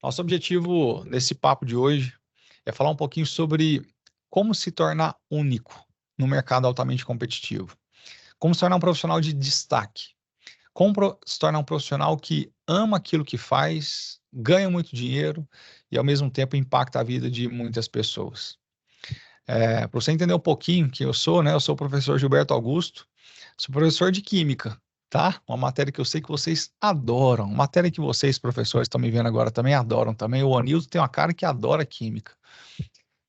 Nosso objetivo nesse papo de hoje é falar um pouquinho sobre como se tornar único no mercado altamente competitivo. Como se tornar um profissional de destaque. Como se tornar um profissional que ama aquilo que faz, ganha muito dinheiro e, ao mesmo tempo, impacta a vida de muitas pessoas. Para você entender um pouquinho quem eu sou, né? Eu sou o professor Gilberto Augusto, sou professor de Química, tá? Uma matéria que eu sei que vocês adoram, uma matéria que vocês, professores, estão me vendo agora também adoram também. O Anildo tem uma cara que adora Química.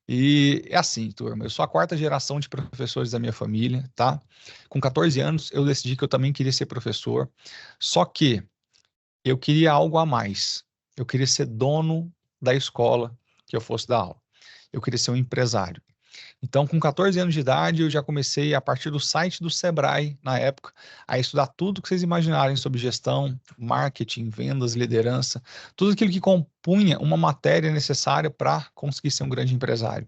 E é assim, turma, eu sou a quarta geração de professores da minha família, tá? Com 14 anos, eu decidi que eu também queria ser professor, só que eu queria algo a mais. Eu queria ser dono da escola que eu fosse dar aula. Eu queria ser um empresário. Então, com 14 anos de idade, eu já comecei, a partir do site do Sebrae, na época, a estudar tudo que vocês imaginarem sobre gestão, marketing, vendas, liderança, tudo aquilo que compunha uma matéria necessária para conseguir ser um grande empresário.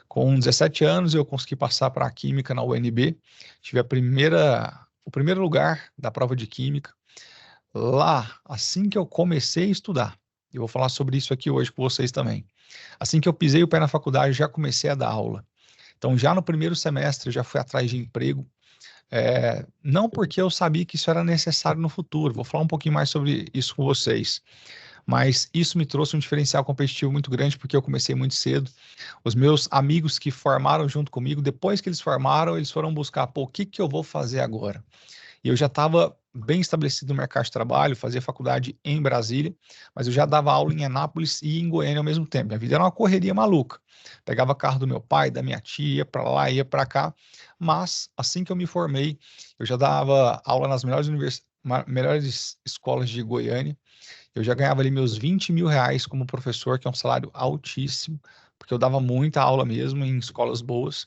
Com 17 anos, eu consegui passar para a Química na UNB, tive o primeiro lugar da prova de Química. Lá, assim que eu comecei a estudar, eu vou falar sobre isso aqui hoje com vocês também. Assim que eu pisei o pé na faculdade, já comecei a dar aula. Então, já no primeiro semestre, eu já fui atrás de emprego, não porque eu sabia que isso era necessário no futuro, vou falar um pouquinho mais sobre isso com vocês, mas isso me trouxe um diferencial competitivo muito grande, porque eu comecei muito cedo. Os meus amigos que formaram junto comigo, depois que eles formaram, eles foram buscar, pô, o que que eu vou fazer agora? E eu já estava bem estabelecido no mercado de trabalho, fazia faculdade em Brasília, mas eu já dava aula em Anápolis e em Goiânia ao mesmo tempo. Minha vida era uma correria maluca. Pegava carro do meu pai, da minha tia, ia para lá, ia para cá. Mas assim que eu me formei, eu já dava aula nas melhores escolas de Goiânia. Eu já ganhava ali meus 20 mil reais como professor, que é um salário altíssimo, porque eu dava muita aula mesmo em escolas boas.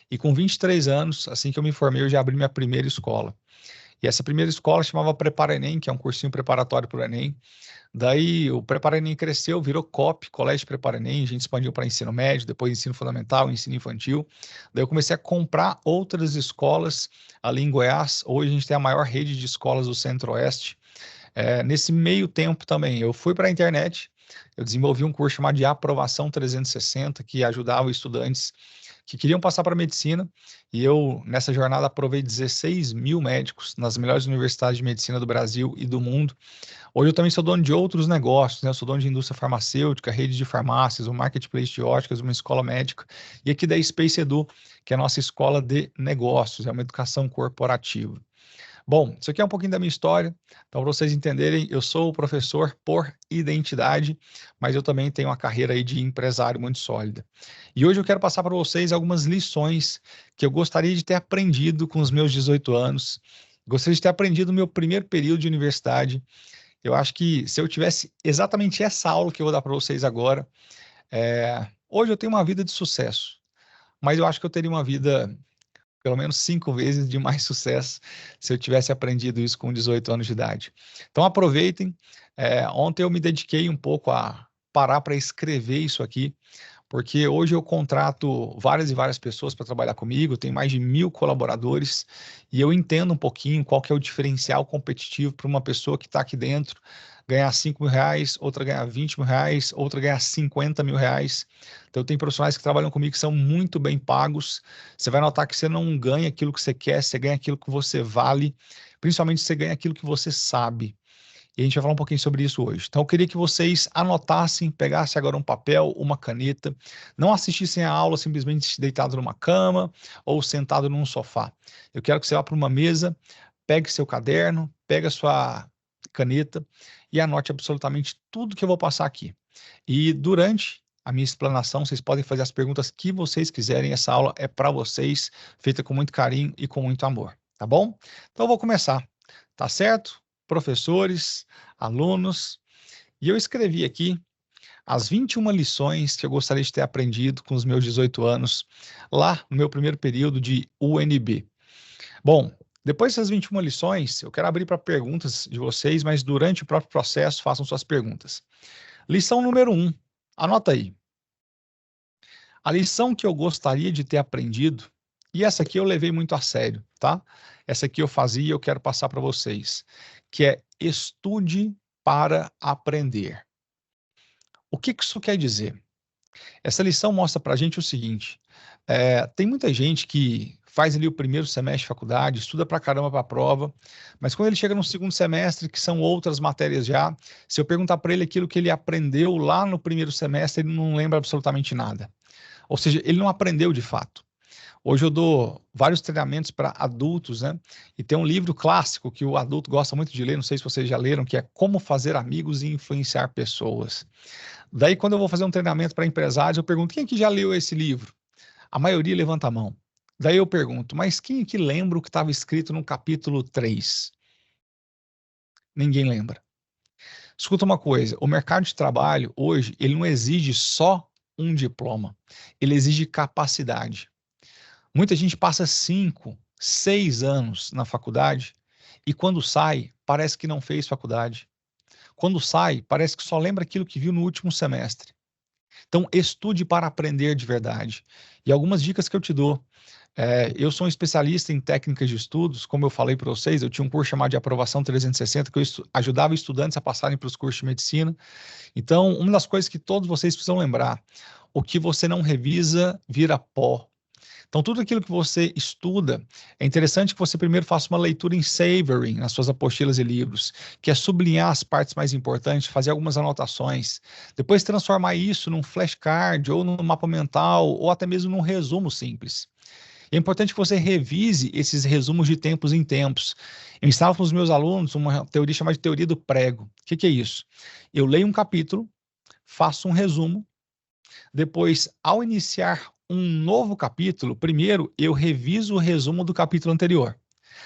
E com 23 anos, assim que eu me formei, eu já abri minha primeira escola. E essa primeira escola chamava Prepara Enem, que é um cursinho preparatório para o Enem. Daí o Prepara Enem cresceu, virou COP, Colégio Prepara Enem, a gente expandiu para ensino médio, depois ensino fundamental, ensino infantil. Daí eu comecei a comprar outras escolas ali em Goiás. Hoje a gente tem a maior rede de escolas do Centro-Oeste. Nesse meio tempo também, eu fui para a internet, eu desenvolvi um curso chamado de Aprovação 360, que ajudava estudantes que queriam passar para medicina, e eu, nessa jornada, aprovei 16 mil médicos nas melhores universidades de medicina do Brasil e do mundo. Hoje eu também sou dono de outros negócios, né? Eu sou dono de indústria farmacêutica, rede de farmácias, um marketplace de óticas, uma escola médica, e aqui da Space Edu, que é a nossa escola de negócios, é uma educação corporativa. Bom, isso aqui é um pouquinho da minha história. Então, para vocês entenderem, eu sou o professor por identidade, mas eu também tenho uma carreira aí de empresário muito sólida. E hoje eu quero passar para vocês algumas lições que eu gostaria de ter aprendido com os meus 18 anos. Gostaria de ter aprendido no meu primeiro período de universidade. Eu acho que se eu tivesse exatamente essa aula que eu vou dar para vocês agora, hoje eu tenho uma vida de sucesso, mas eu acho que eu teria uma vida pelo menos 5 vezes de mais sucesso se eu tivesse aprendido isso com 18 anos de idade. Então aproveitem. Ontem eu me dediquei um pouco a parar para escrever isso aqui, porque hoje eu contrato várias e várias pessoas para trabalhar comigo, tem mais de 1.000 colaboradores, e eu entendo um pouquinho qual que é o diferencial competitivo para uma pessoa que está aqui dentro ganhar 5 mil reais, outra ganhar 20 mil reais, outra ganhar 50 mil reais. Então, tem profissionais que trabalham comigo que são muito bem pagos. Você vai notar que você não ganha aquilo que você quer, você ganha aquilo que você vale, principalmente você ganha aquilo que você sabe. E a gente vai falar um pouquinho sobre isso hoje. Então, eu queria que vocês anotassem, pegassem agora um papel, uma caneta, não assistissem a aula simplesmente deitado numa cama ou sentado num sofá. Eu quero que você vá para uma mesa, pegue seu caderno, pegue a sua caneta e anote absolutamente tudo que eu vou passar aqui. E durante a minha explanação, vocês podem fazer as perguntas que vocês quiserem. Essa aula é para vocês, feita com muito carinho e com muito amor, tá bom? Então, eu vou começar, tá certo? Professores, alunos, e eu escrevi aqui as 21 lições que eu gostaria de ter aprendido com os meus 18 anos, lá no meu primeiro período de UNB. Bom, depois dessas 21 lições, eu quero abrir para perguntas de vocês, mas durante o próprio processo, façam suas perguntas. Lição número 1, anota aí. A lição que eu gostaria de ter aprendido, e essa aqui eu levei muito a sério, tá? Essa aqui eu fazia e eu quero passar para vocês, que é estude para aprender. O que isso quer dizer? Essa lição mostra para a gente o seguinte: tem muita gente que faz ali o primeiro semestre de faculdade, estuda pra caramba para a prova, mas quando ele chega no segundo semestre, que são outras matérias já, se eu perguntar para ele aquilo que ele aprendeu lá no primeiro semestre, ele não lembra absolutamente nada. Ou seja, ele não aprendeu de fato. Hoje eu dou vários treinamentos para adultos, né? E tem um livro clássico que o adulto gosta muito de ler, não sei se vocês já leram, que é Como Fazer Amigos e Influenciar Pessoas. Daí, quando eu vou fazer um treinamento para empresários, eu pergunto: quem aqui já leu esse livro? A maioria levanta a mão. Daí eu pergunto: mas quem aqui lembra o que estava escrito no capítulo 3? Ninguém lembra. Escuta uma coisa: o mercado de trabalho hoje, ele não exige só um diploma, ele exige capacidade. Muita gente passa 5, 6 anos na faculdade e quando sai, parece que não fez faculdade. Quando sai, parece que só lembra aquilo que viu no último semestre. Então, estude para aprender de verdade. E algumas dicas que eu te dou. Eu sou um especialista em técnicas de estudos, como eu falei para vocês, eu tinha um curso chamado de Aprovação 360, que eu ajudava estudantes a passarem para os cursos de medicina. Então, uma das coisas que todos vocês precisam lembrar: o que você não revisa vira pó. Então, tudo aquilo que você estuda, é interessante que você primeiro faça uma leitura em savoring nas suas apostilas e livros, que é sublinhar as partes mais importantes, fazer algumas anotações, depois transformar isso num flashcard, ou num mapa mental, ou até mesmo num resumo simples. É importante que você revise esses resumos de tempos em tempos. Eu ensino para os meus alunos uma teoria chamada de teoria do prego. O que é isso? Eu leio um capítulo, faço um resumo, depois, ao iniciar um novo capítulo, primeiro eu reviso o resumo do capítulo anterior.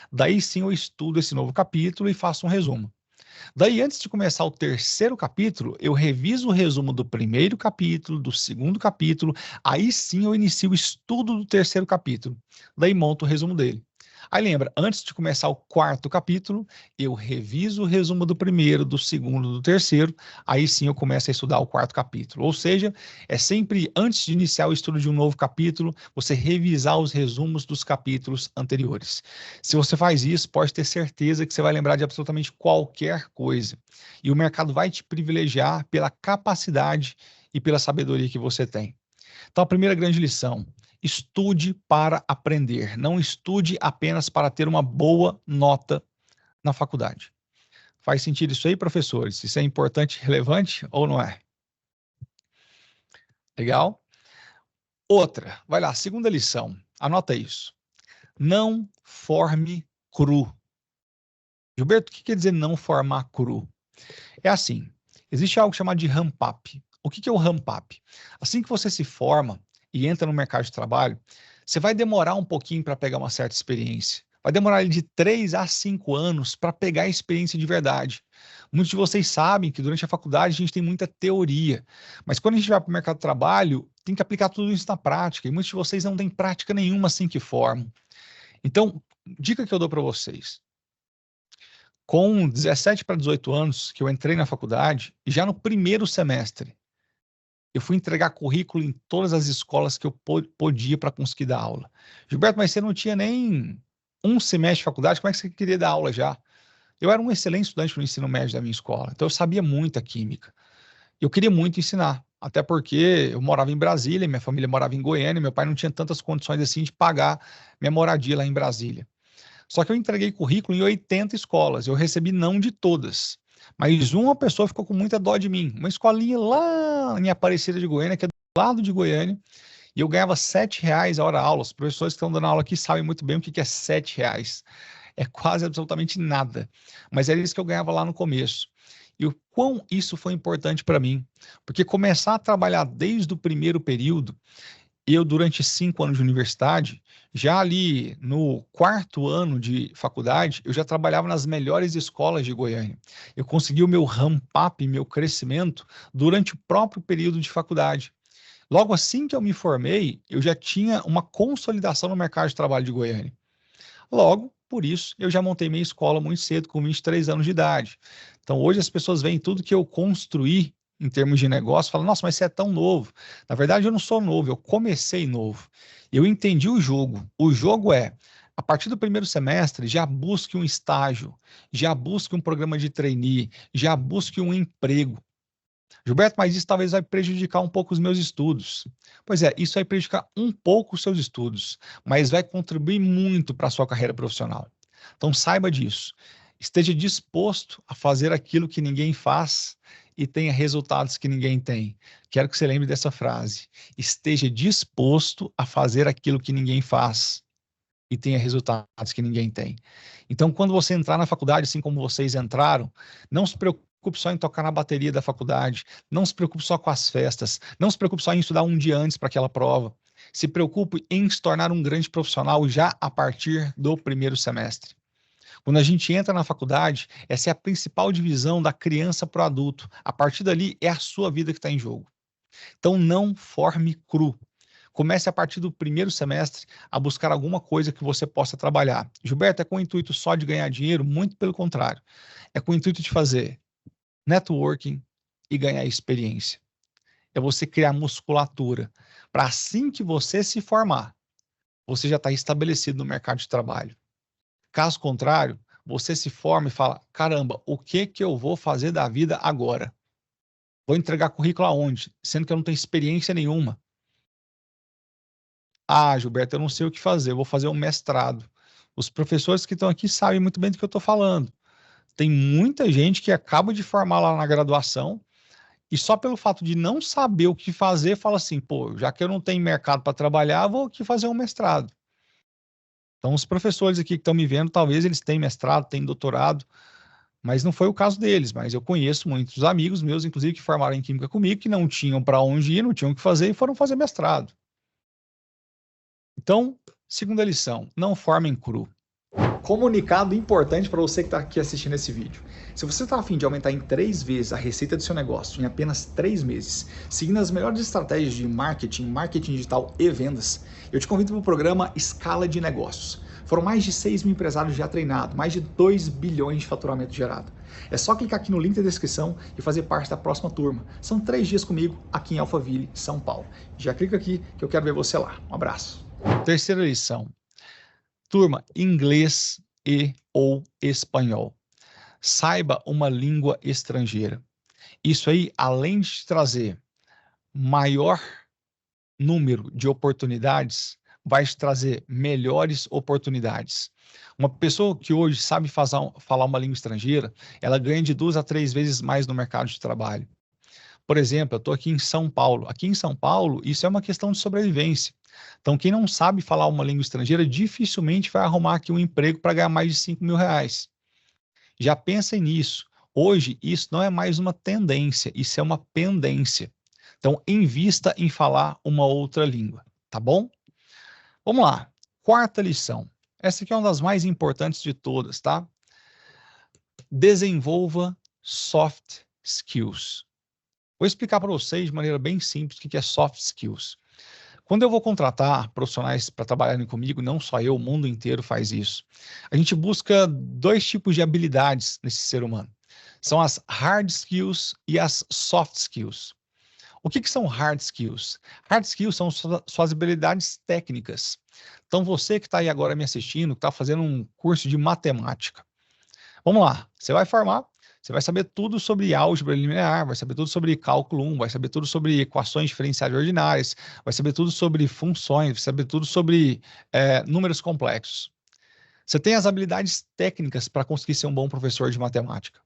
Daí sim eu estudo esse novo capítulo e faço um resumo. Daí, antes de começar o terceiro capítulo, eu reviso o resumo do primeiro capítulo, do segundo capítulo, aí sim eu inicio o estudo do terceiro capítulo. Daí monto o resumo dele. Aí lembra, antes de começar o quarto capítulo, eu reviso o resumo do primeiro, do segundo, do terceiro, aí sim eu começo a estudar o quarto capítulo. Ou seja, é sempre antes de iniciar o estudo de um novo capítulo, você revisar os resumos dos capítulos anteriores. Se você faz isso, pode ter certeza que você vai lembrar de absolutamente qualquer coisa. E o mercado vai te privilegiar pela capacidade e pela sabedoria que você tem. Então, a primeira grande lição: estude para aprender, não estude apenas para ter uma boa nota na faculdade. Faz sentido isso aí, professores? Isso é importante e relevante ou não é? Legal? Outra, vai lá, segunda lição, anota isso. Não forme cru. Gilberto, o que quer dizer não formar cru? É assim, existe algo chamado de ramp-up. O que é o ramp-up? Assim que você se forma e entra no mercado de trabalho, você vai demorar um pouquinho para pegar uma certa experiência. Vai demorar de 3 a 5 anos para pegar a experiência de verdade. Muitos de vocês sabem que durante a faculdade a gente tem muita teoria, mas quando a gente vai para o mercado de trabalho, tem que aplicar tudo isso na prática, e muitos de vocês não têm prática nenhuma assim que formam. Então, dica que eu dou para vocês: com 17 para 18 anos, que eu entrei na faculdade, e já no primeiro semestre, eu fui entregar currículo em todas as escolas que eu podia para conseguir dar aula. Gilberto, mas você não tinha nem um semestre de faculdade, como é que você queria dar aula já? Eu era um excelente estudante no ensino médio da minha escola, então eu sabia muita química. Eu queria muito ensinar, até porque eu morava em Brasília, minha família morava em Goiânia, meu pai não tinha tantas condições assim de pagar minha moradia lá em Brasília. Só que eu entreguei currículo em 80 escolas, eu recebi não de todas. Mas uma pessoa ficou com muita dó de mim. Uma escolinha lá em Aparecida de Goiânia, que é do lado de Goiânia, e eu ganhava R$ 7 a hora aula. Os professores que estão dando aula aqui sabem muito bem o que é R$ 7. É quase absolutamente nada. Mas era isso que eu ganhava lá no começo. E o quão isso foi importante para mim. Porque começar a trabalhar desde o primeiro período, eu, durante 5 anos de universidade, já ali no quarto ano de faculdade, eu já trabalhava nas melhores escolas de Goiânia. Eu consegui o meu ramp-up, meu crescimento, durante o próprio período de faculdade. Logo assim que eu me formei, eu já tinha uma consolidação no mercado de trabalho de Goiânia. Logo, por isso, eu já montei minha escola muito cedo, com 23 anos de idade. Então, hoje as pessoas veem tudo que eu construí em termos de negócio, falam: nossa, mas você é tão novo. Na verdade, eu não sou novo, eu comecei novo. Eu entendi o jogo. O jogo é, a partir do primeiro semestre, já busque um estágio, já busque um programa de trainee, já busque um emprego. Gilberto, mas isso talvez vai prejudicar um pouco os meus estudos. Pois é, isso vai prejudicar um pouco os seus estudos, mas vai contribuir muito para a sua carreira profissional. Então saiba disso. Esteja disposto a fazer aquilo que ninguém faz e tenha resultados que ninguém tem. Quero que você lembre dessa frase. Esteja disposto a fazer aquilo que ninguém faz e tenha resultados que ninguém tem. Então, quando você entrar na faculdade, assim como vocês entraram, não se preocupe só em tocar na bateria da faculdade, não se preocupe só com as festas, não se preocupe só em estudar um dia antes para aquela prova. Se preocupe em se tornar um grande profissional já a partir do primeiro semestre. Quando a gente entra na faculdade, essa é a principal divisão da criança para o adulto. A partir dali é a sua vida que está em jogo. Então não forme cru. Comece a partir do primeiro semestre a buscar alguma coisa que você possa trabalhar. Gilberto, é com o intuito só de ganhar dinheiro? Muito pelo contrário. É com o intuito de fazer networking e ganhar experiência. É você criar musculatura. Para assim que você se formar, você já está estabelecido no mercado de trabalho. Caso contrário, você se forma e fala, caramba, o que que eu vou fazer da vida agora? Vou entregar currículo aonde? Sendo que eu não tenho experiência nenhuma. Ah, Gilberto, eu não sei o que fazer, eu vou fazer um mestrado. Os professores que estão aqui sabem muito bem do que eu estou falando. Tem muita gente que acaba de formar lá na graduação e só pelo fato de não saber o que fazer, fala assim, pô, já que eu não tenho mercado para trabalhar, vou aqui fazer um mestrado. Então, os professores aqui que estão me vendo, talvez eles tenham mestrado, tenham doutorado, mas não foi o caso deles. Mas eu conheço muitos amigos meus, inclusive, que formaram em Química comigo, que não tinham para onde ir, não tinham o que fazer e foram fazer mestrado. Então, segunda lição, não formem cru. Comunicado importante para você que está aqui assistindo esse vídeo. Se você está a fim de aumentar em 3 vezes a receita do seu negócio em apenas 3 meses, seguindo as melhores estratégias de marketing, marketing digital e vendas, eu te convido para o programa Escala de Negócios. Foram mais de 6 mil empresários já treinados, mais de 2 bilhões de faturamento gerado. É só clicar aqui no link da descrição e fazer parte da próxima turma. São 3 dias comigo aqui em Alphaville, São Paulo. Já clica aqui que eu quero ver você lá. Um abraço. Terceira lição. Turma, inglês e ou espanhol. Saiba uma língua estrangeira. Isso aí, além de te trazer maior número de oportunidades, vai te trazer melhores oportunidades. Uma pessoa que hoje sabe falar uma língua estrangeira, ela ganha de 2 a 3 vezes mais no mercado de trabalho. Por exemplo, eu estou aqui em São Paulo. Aqui em São Paulo, isso é uma questão de sobrevivência. Então, quem não sabe falar uma língua estrangeira, dificilmente vai arrumar aqui um emprego para ganhar mais de 5 mil reais. Já pensem nisso. Hoje, isso não é mais uma tendência, isso é uma pendência. Então, invista em falar uma outra língua, tá bom? Vamos lá. Quarta lição. Essa aqui é uma das mais importantes de todas, tá? Desenvolva soft skills. Vou explicar para vocês de maneira bem simples o que é soft skills. Quando eu vou contratar profissionais para trabalharem comigo, não só eu, o mundo inteiro faz isso. A gente busca 2 tipos de habilidades nesse ser humano. São as hard skills e as soft skills. O que são hard skills? Hard skills são suas habilidades técnicas. Então, você que está aí agora me assistindo, que está fazendo um curso de matemática. Vamos lá, você vai formar, você vai saber tudo sobre álgebra linear, vai saber tudo sobre cálculo 1, vai saber tudo sobre equações diferenciais ordinárias, vai saber tudo sobre funções, vai saber tudo sobre números complexos. Você tem as habilidades técnicas para conseguir ser um bom professor de matemática.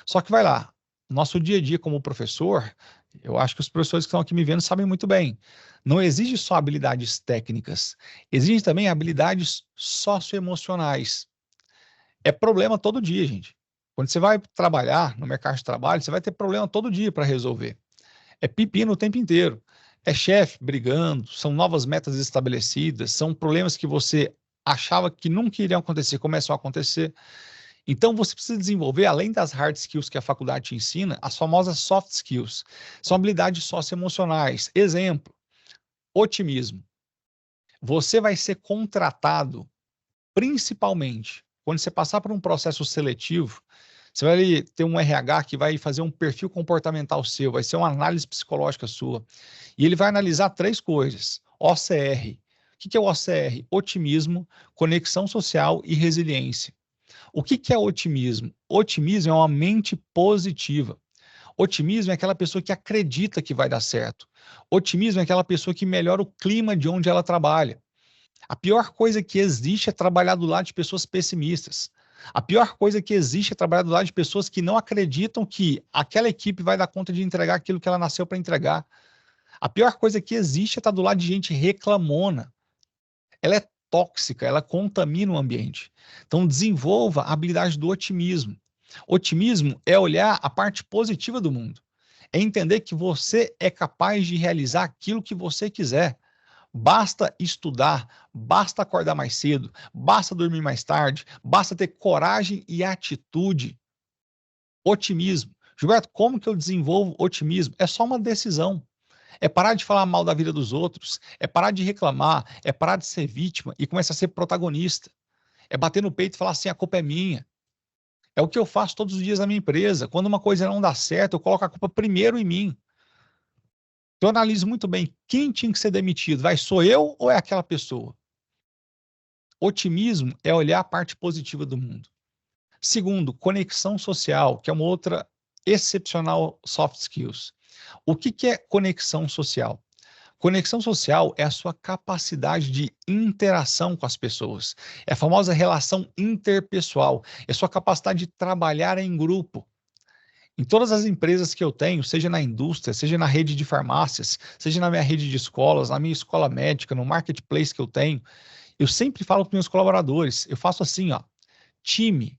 Só que vai lá, nosso dia a dia como professor, eu acho que os professores que estão aqui me vendo sabem muito bem, não exige só habilidades técnicas, exige também habilidades socioemocionais. É problema todo dia, gente. Quando você vai trabalhar no mercado de trabalho, você vai ter problema todo dia para resolver. É pepino o tempo inteiro. É chefe brigando, são novas metas estabelecidas, são problemas que você achava que nunca iriam acontecer, começam a acontecer. Então, você precisa desenvolver, além das hard skills que a faculdade te ensina, as famosas soft skills. São habilidades socioemocionais. Exemplo, otimismo. Você vai ser contratado principalmente quando você passar por um processo seletivo. Você vai ter um RH que vai fazer um perfil comportamental seu, vai ser uma análise psicológica sua. E ele vai analisar 3 coisas. OCR. O que é o OCR? Otimismo, conexão social e resiliência. O que é otimismo? Otimismo é uma mente positiva. Otimismo é aquela pessoa que acredita que vai dar certo. Otimismo é aquela pessoa que melhora o clima de onde ela trabalha. A pior coisa que existe é trabalhar do lado de pessoas pessimistas. A pior coisa que existe é trabalhar do lado de pessoas que não acreditam que aquela equipe vai dar conta de entregar aquilo que ela nasceu para entregar. A pior coisa que existe é estar do lado de gente reclamona. Ela é tóxica, ela contamina o ambiente. Então, desenvolva a habilidade do otimismo. Otimismo é olhar a parte positiva do mundo. É entender que você é capaz de realizar aquilo que você quiser. Basta estudar, basta acordar mais cedo, basta dormir mais tarde, basta ter coragem e atitude. Otimismo. Gilberto, como que eu desenvolvo otimismo? É só uma decisão. É parar de falar mal da vida dos outros, é parar de reclamar, é parar de ser vítima e começar a ser protagonista. É bater no peito e falar assim, a culpa é minha. É o que eu faço todos os dias na minha empresa. Quando uma coisa não dá certo, eu coloco a culpa primeiro em mim. Eu analiso muito bem quem tinha que ser demitido. Sou eu ou é aquela pessoa? Otimismo é olhar a parte positiva do mundo. Segundo, conexão social, que é uma outra excepcional soft skills. O que é conexão social? Conexão social é a sua capacidade de interação com as pessoas. É a famosa relação interpessoal. É a sua capacidade de trabalhar em grupo. Em todas as empresas que eu tenho, seja na indústria, seja na rede de farmácias, seja na minha rede de escolas, na minha escola médica, no marketplace que eu sempre falo para os meus colaboradores, eu faço assim, ó, time.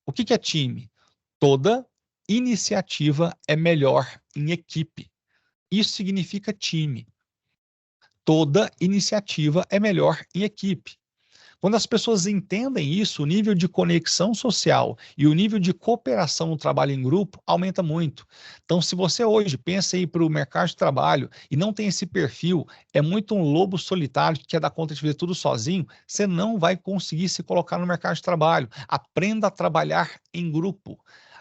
O que é time? Toda iniciativa é melhor em equipe. Isso significa time. Toda iniciativa é melhor em equipe. Quando as pessoas entendem isso, o nível de conexão social e o nível de cooperação no trabalho em grupo aumenta muito. Então, se você hoje pensa em ir para o mercado de trabalho e não tem esse perfil, é muito um lobo solitário que quer dar conta de fazer tudo sozinho, você não vai conseguir se colocar no mercado de trabalho. Aprenda a trabalhar em grupo.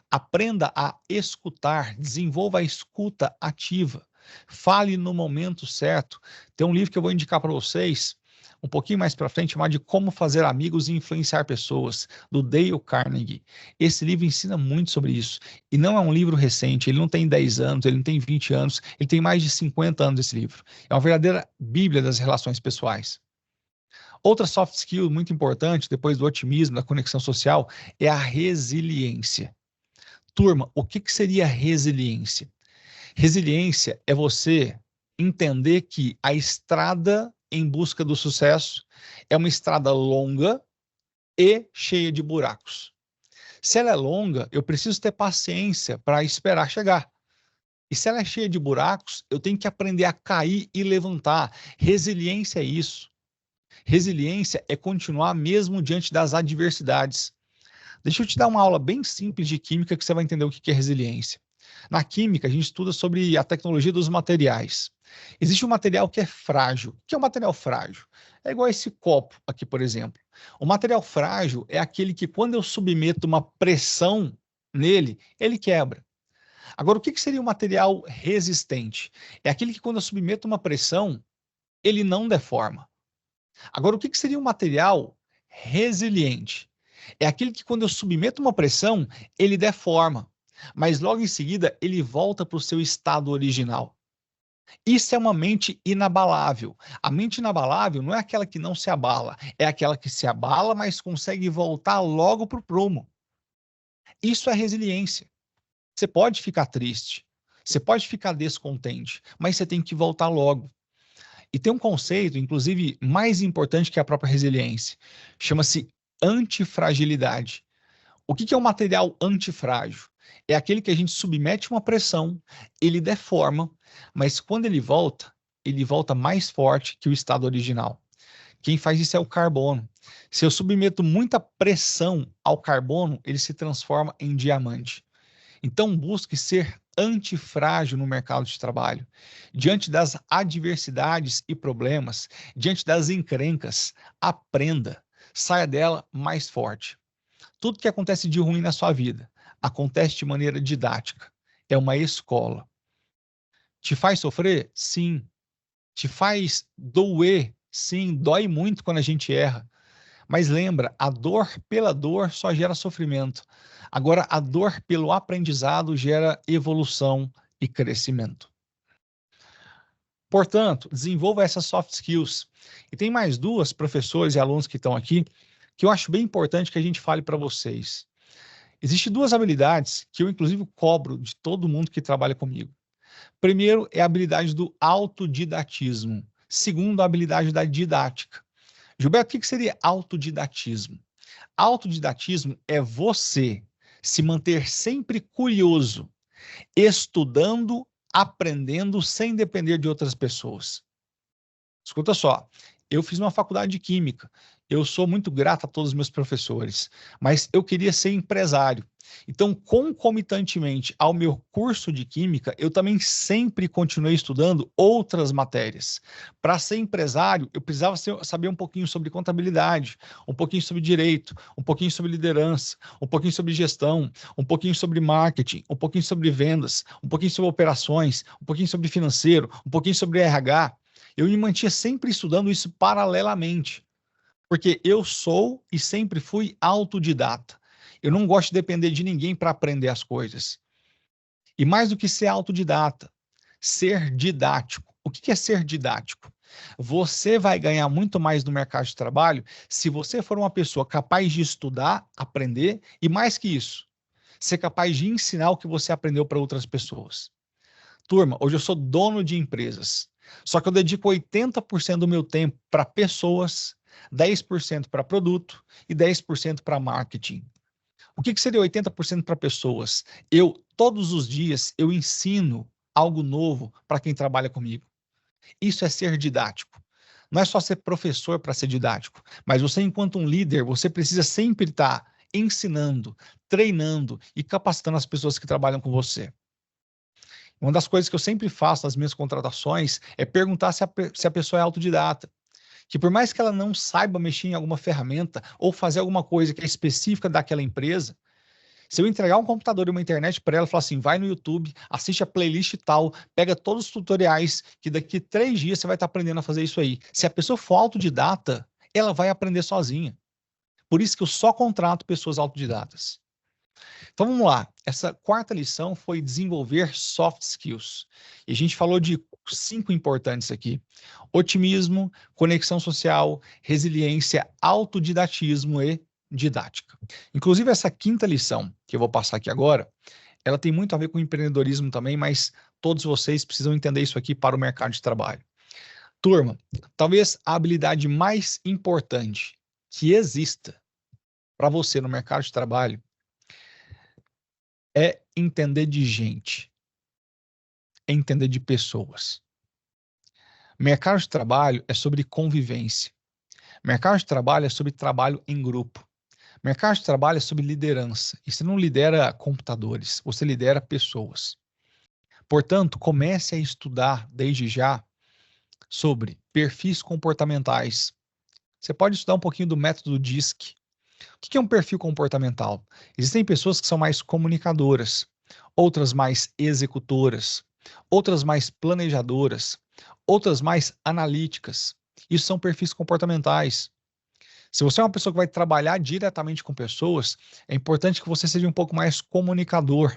Aprenda a escutar, desenvolva a escuta ativa. Fale no momento certo. Tem um livro que eu vou indicar para vocês um pouquinho mais para frente, chamado de Como Fazer Amigos e Influenciar Pessoas, do Dale Carnegie. Esse livro ensina muito sobre isso. E não é um livro recente, ele não tem 10 anos, ele não tem 20 anos, ele tem mais de 50 anos esse livro. É uma verdadeira bíblia das relações pessoais. Outra soft skill muito importante, depois do otimismo, da conexão social, é a resiliência. Turma, o que seria resiliência? Resiliência é você entender que a estrada em busca do sucesso é uma estrada longa e cheia de buracos. Se ela é longa, eu preciso ter paciência para esperar chegar. E se ela é cheia de buracos, eu tenho que aprender a cair e levantar. Resiliência é isso. Resiliência é continuar mesmo diante das adversidades. Deixa eu te dar uma aula bem simples de química que você vai entender o que é resiliência. Na química, a gente estuda sobre a tecnologia dos materiais. Existe um material que é frágil. O que é um material frágil? É igual esse copo aqui, por exemplo. O material frágil é aquele que, quando eu submeto uma pressão nele, ele quebra. Agora, o que seria um material resistente? É aquele que, quando eu submeto uma pressão, ele não deforma. Agora, o que seria um material resiliente? É aquele que, quando eu submeto uma pressão, ele deforma, mas logo em seguida ele volta para o seu estado original. Isso é uma mente inabalável. A mente inabalável não é aquela que não se abala, é aquela que se abala, mas consegue voltar logo para o prumo. Isso é resiliência. Você pode ficar triste, você pode ficar descontente, mas você tem que voltar logo. E tem um conceito, inclusive, mais importante que a própria resiliência. Chama-se antifragilidade. O que é um material antifrágil? É aquele que a gente submete uma pressão, ele deforma, mas quando ele volta mais forte que o estado original. Quem faz isso é o carbono. Se eu submeto muita pressão ao carbono, ele se transforma em diamante. Então, busque ser antifrágil no mercado de trabalho. Diante das adversidades e problemas, diante das encrencas, aprenda, saia dela mais forte. Tudo que acontece de ruim na sua vida acontece de maneira didática. É uma escola. Te faz sofrer? Sim. Te faz doer? Sim, dói muito quando a gente erra. Mas lembra, a dor pela dor só gera sofrimento. Agora, a dor pelo aprendizado gera evolução e crescimento. Portanto, desenvolva essas soft skills. E tem mais duas, professores e alunos que estão aqui, que eu acho bem importante que a gente fale para vocês. Existem duas habilidades que eu, inclusive, cobro de todo mundo que trabalha comigo. Primeiro é a habilidade do autodidatismo. Segundo, a habilidade da didática. Gilberto, o que seria autodidatismo? Autodidatismo é você se manter sempre curioso, estudando, aprendendo sem depender de outras pessoas. Escuta só, eu fiz uma faculdade de química, eu sou muito grato a todos os meus professores, mas eu queria ser empresário. Então, concomitantemente ao meu curso de química, eu também sempre continuei estudando outras matérias. Para ser empresário, eu precisava saber um pouquinho sobre contabilidade, um pouquinho sobre direito, um pouquinho sobre liderança, um pouquinho sobre gestão, um pouquinho sobre marketing, um pouquinho sobre vendas, um pouquinho sobre operações, um pouquinho sobre financeiro, um pouquinho sobre RH. Eu me mantinha sempre estudando isso paralelamente, porque eu sou e sempre fui autodidata. Eu não gosto de depender de ninguém para aprender as coisas. E mais do que ser autodidata, ser didático. O que é ser didático? Você vai ganhar muito mais no mercado de trabalho se você for uma pessoa capaz de estudar, aprender e, mais que isso, ser capaz de ensinar o que você aprendeu para outras pessoas. Turma, hoje eu sou dono de empresas, só que eu dedico 80% do meu tempo para pessoas, 10% para produto e 10% para marketing. O que seria 80% para pessoas? Todos os dias, eu ensino algo novo para quem trabalha comigo. Isso é ser didático. Não é só ser professor para ser didático, mas você, enquanto um líder, você precisa sempre estar ensinando, treinando e capacitando as pessoas que trabalham com você. Uma das coisas que eu sempre faço nas minhas contratações é perguntar se a pessoa é autodidata. Que por mais que ela não saiba mexer em alguma ferramenta ou fazer alguma coisa que é específica daquela empresa, se eu entregar um computador e uma internet para ela e falar assim, vai no YouTube, assiste a playlist tal, pega todos os tutoriais, que daqui 3 dias você vai estar aprendendo a fazer isso aí. Se a pessoa for autodidata, ela vai aprender sozinha. Por isso que eu só contrato pessoas autodidatas. Então vamos lá. Essa quarta lição foi desenvolver soft skills. E a gente falou de 5 importantes aqui: otimismo, conexão social, resiliência, autodidatismo e didática. Inclusive essa quinta lição que eu vou passar aqui agora, ela tem muito a ver com empreendedorismo também, mas todos vocês precisam entender isso aqui para o mercado de trabalho. Turma, talvez a habilidade mais importante que exista para você no mercado de trabalho é entender de gente, é entender de pessoas. Mercado de trabalho é sobre convivência. Mercado de trabalho é sobre trabalho em grupo. Mercado de trabalho é sobre liderança. E você não lidera computadores, você lidera pessoas. Portanto, comece a estudar desde já sobre perfis comportamentais. Você pode estudar um pouquinho do método DISC. O que é um perfil comportamental? Existem pessoas que são mais comunicadoras, outras mais executoras, outras mais planejadoras, outras mais analíticas. Isso são perfis comportamentais. Se você é uma pessoa que vai trabalhar diretamente com pessoas, é importante que você seja um pouco mais comunicador.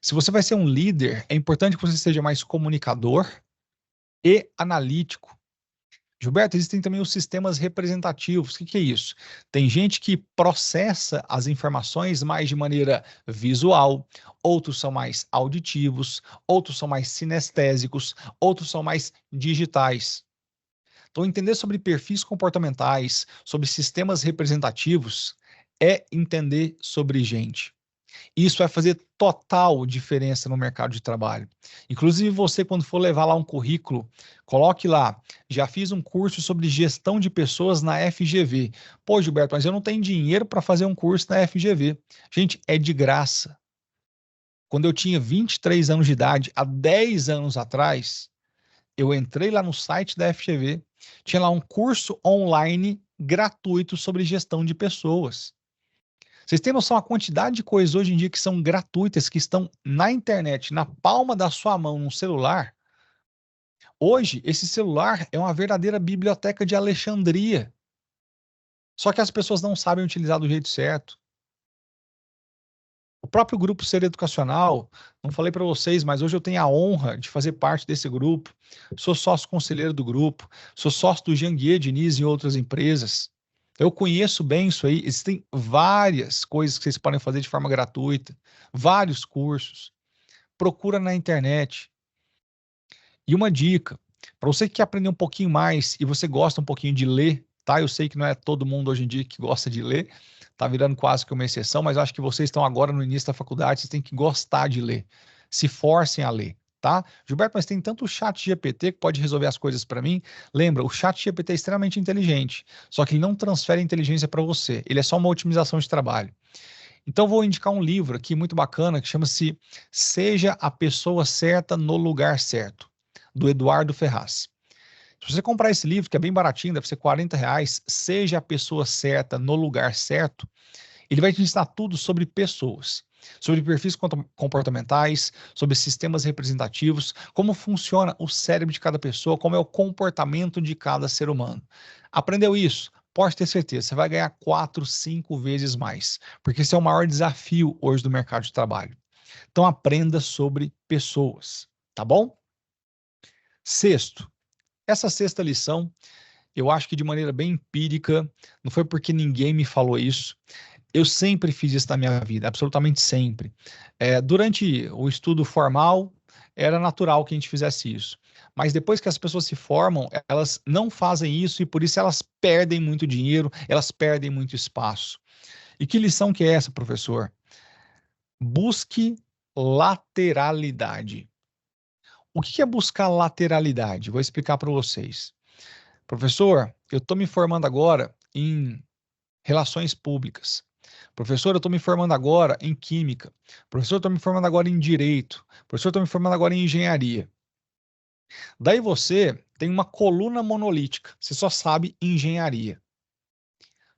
Se você vai ser um líder, é importante que você seja mais comunicador e analítico. Gilberto, existem também os sistemas representativos. O que é isso? Tem gente que processa as informações mais de maneira visual, outros são mais auditivos, outros são mais sinestésicos, outros são mais digitais. Então, entender sobre perfis comportamentais, sobre sistemas representativos, é entender sobre gente. Isso vai fazer total diferença no mercado de trabalho. Inclusive, você, quando for levar lá um currículo, coloque lá, já fiz um curso sobre gestão de pessoas na FGV. Pô, Gilberto, mas eu não tenho dinheiro para fazer um curso na FGV. Gente, é de graça. Quando eu tinha 23 anos de idade, há 10 anos atrás, eu entrei lá no site da FGV, tinha lá um curso online gratuito sobre gestão de pessoas. Vocês têm noção a quantidade de coisas hoje em dia que são gratuitas, que estão na internet, na palma da sua mão, num celular? Hoje, esse celular é uma verdadeira biblioteca de Alexandria. Só que as pessoas não sabem utilizar do jeito certo. O próprio grupo Ser Educacional, não falei para vocês, mas hoje eu tenho a honra de fazer parte desse grupo. Sou sócio conselheiro do grupo, sou sócio do Janguier Diniz e outras empresas. Eu conheço bem isso aí. Existem várias coisas que vocês podem fazer de forma gratuita, vários cursos. Procura na internet. E uma dica, para você que quer aprender um pouquinho mais e você gosta um pouquinho de ler, tá? Eu sei que não é todo mundo hoje em dia que gosta de ler, tá virando quase que uma exceção, mas eu acho que vocês estão agora no início da faculdade, vocês têm que gostar de ler. Se forcem a ler, tá? Gilberto, mas tem tanto o chat GPT que pode resolver as coisas para mim. Lembra, o chat GPT é extremamente inteligente, só que ele não transfere inteligência para você, ele é só uma otimização de trabalho. Então, vou indicar um livro aqui muito bacana que chama-se Seja a Pessoa Certa no Lugar Certo, do Eduardo Ferraz. Se você comprar esse livro, que é bem baratinho, deve ser R$ 40, Seja a Pessoa Certa no Lugar Certo, ele vai te ensinar tudo sobre pessoas, sobre perfis comportamentais, sobre sistemas representativos, como funciona o cérebro de cada pessoa, como é o comportamento de cada ser humano. Aprendeu isso? Pode ter certeza, você vai ganhar 4, 5 vezes mais, porque esse é o maior desafio hoje do mercado de trabalho. Então aprenda sobre pessoas, tá bom? Sexto, essa sexta lição, eu acho que de maneira bem empírica, não foi porque ninguém me falou isso. Eu sempre fiz isso na minha vida, absolutamente sempre. Durante o estudo formal, era natural que a gente fizesse isso. Mas depois que as pessoas se formam, elas não fazem isso e por isso elas perdem muito dinheiro, elas perdem muito espaço. E que lição que é essa, professor? Busque lateralidade. O que é buscar lateralidade? Vou explicar para vocês. Professor, eu estou me formando agora em relações públicas. Professor, eu estou me formando agora em química. Professor, eu estou me formando agora em direito. Professor, eu estou me formando agora em engenharia. Daí você tem uma coluna monolítica. Você só sabe engenharia.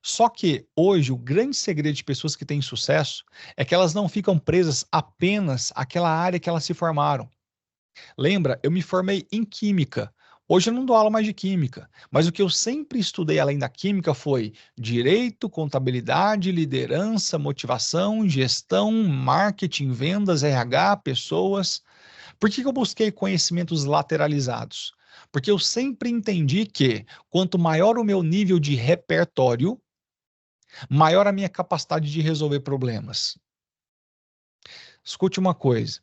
Só que hoje o grande segredo de pessoas que têm sucesso é que elas não ficam presas apenas àquela área que elas se formaram. Lembra, eu me formei em química. Hoje eu não dou aula mais de química, mas o que eu sempre estudei além da química foi direito, contabilidade, liderança, motivação, gestão, marketing, vendas, RH, pessoas. Por que que eu busquei conhecimentos lateralizados? Porque eu sempre entendi que quanto maior o meu nível de repertório, maior a minha capacidade de resolver problemas. Escute uma coisa,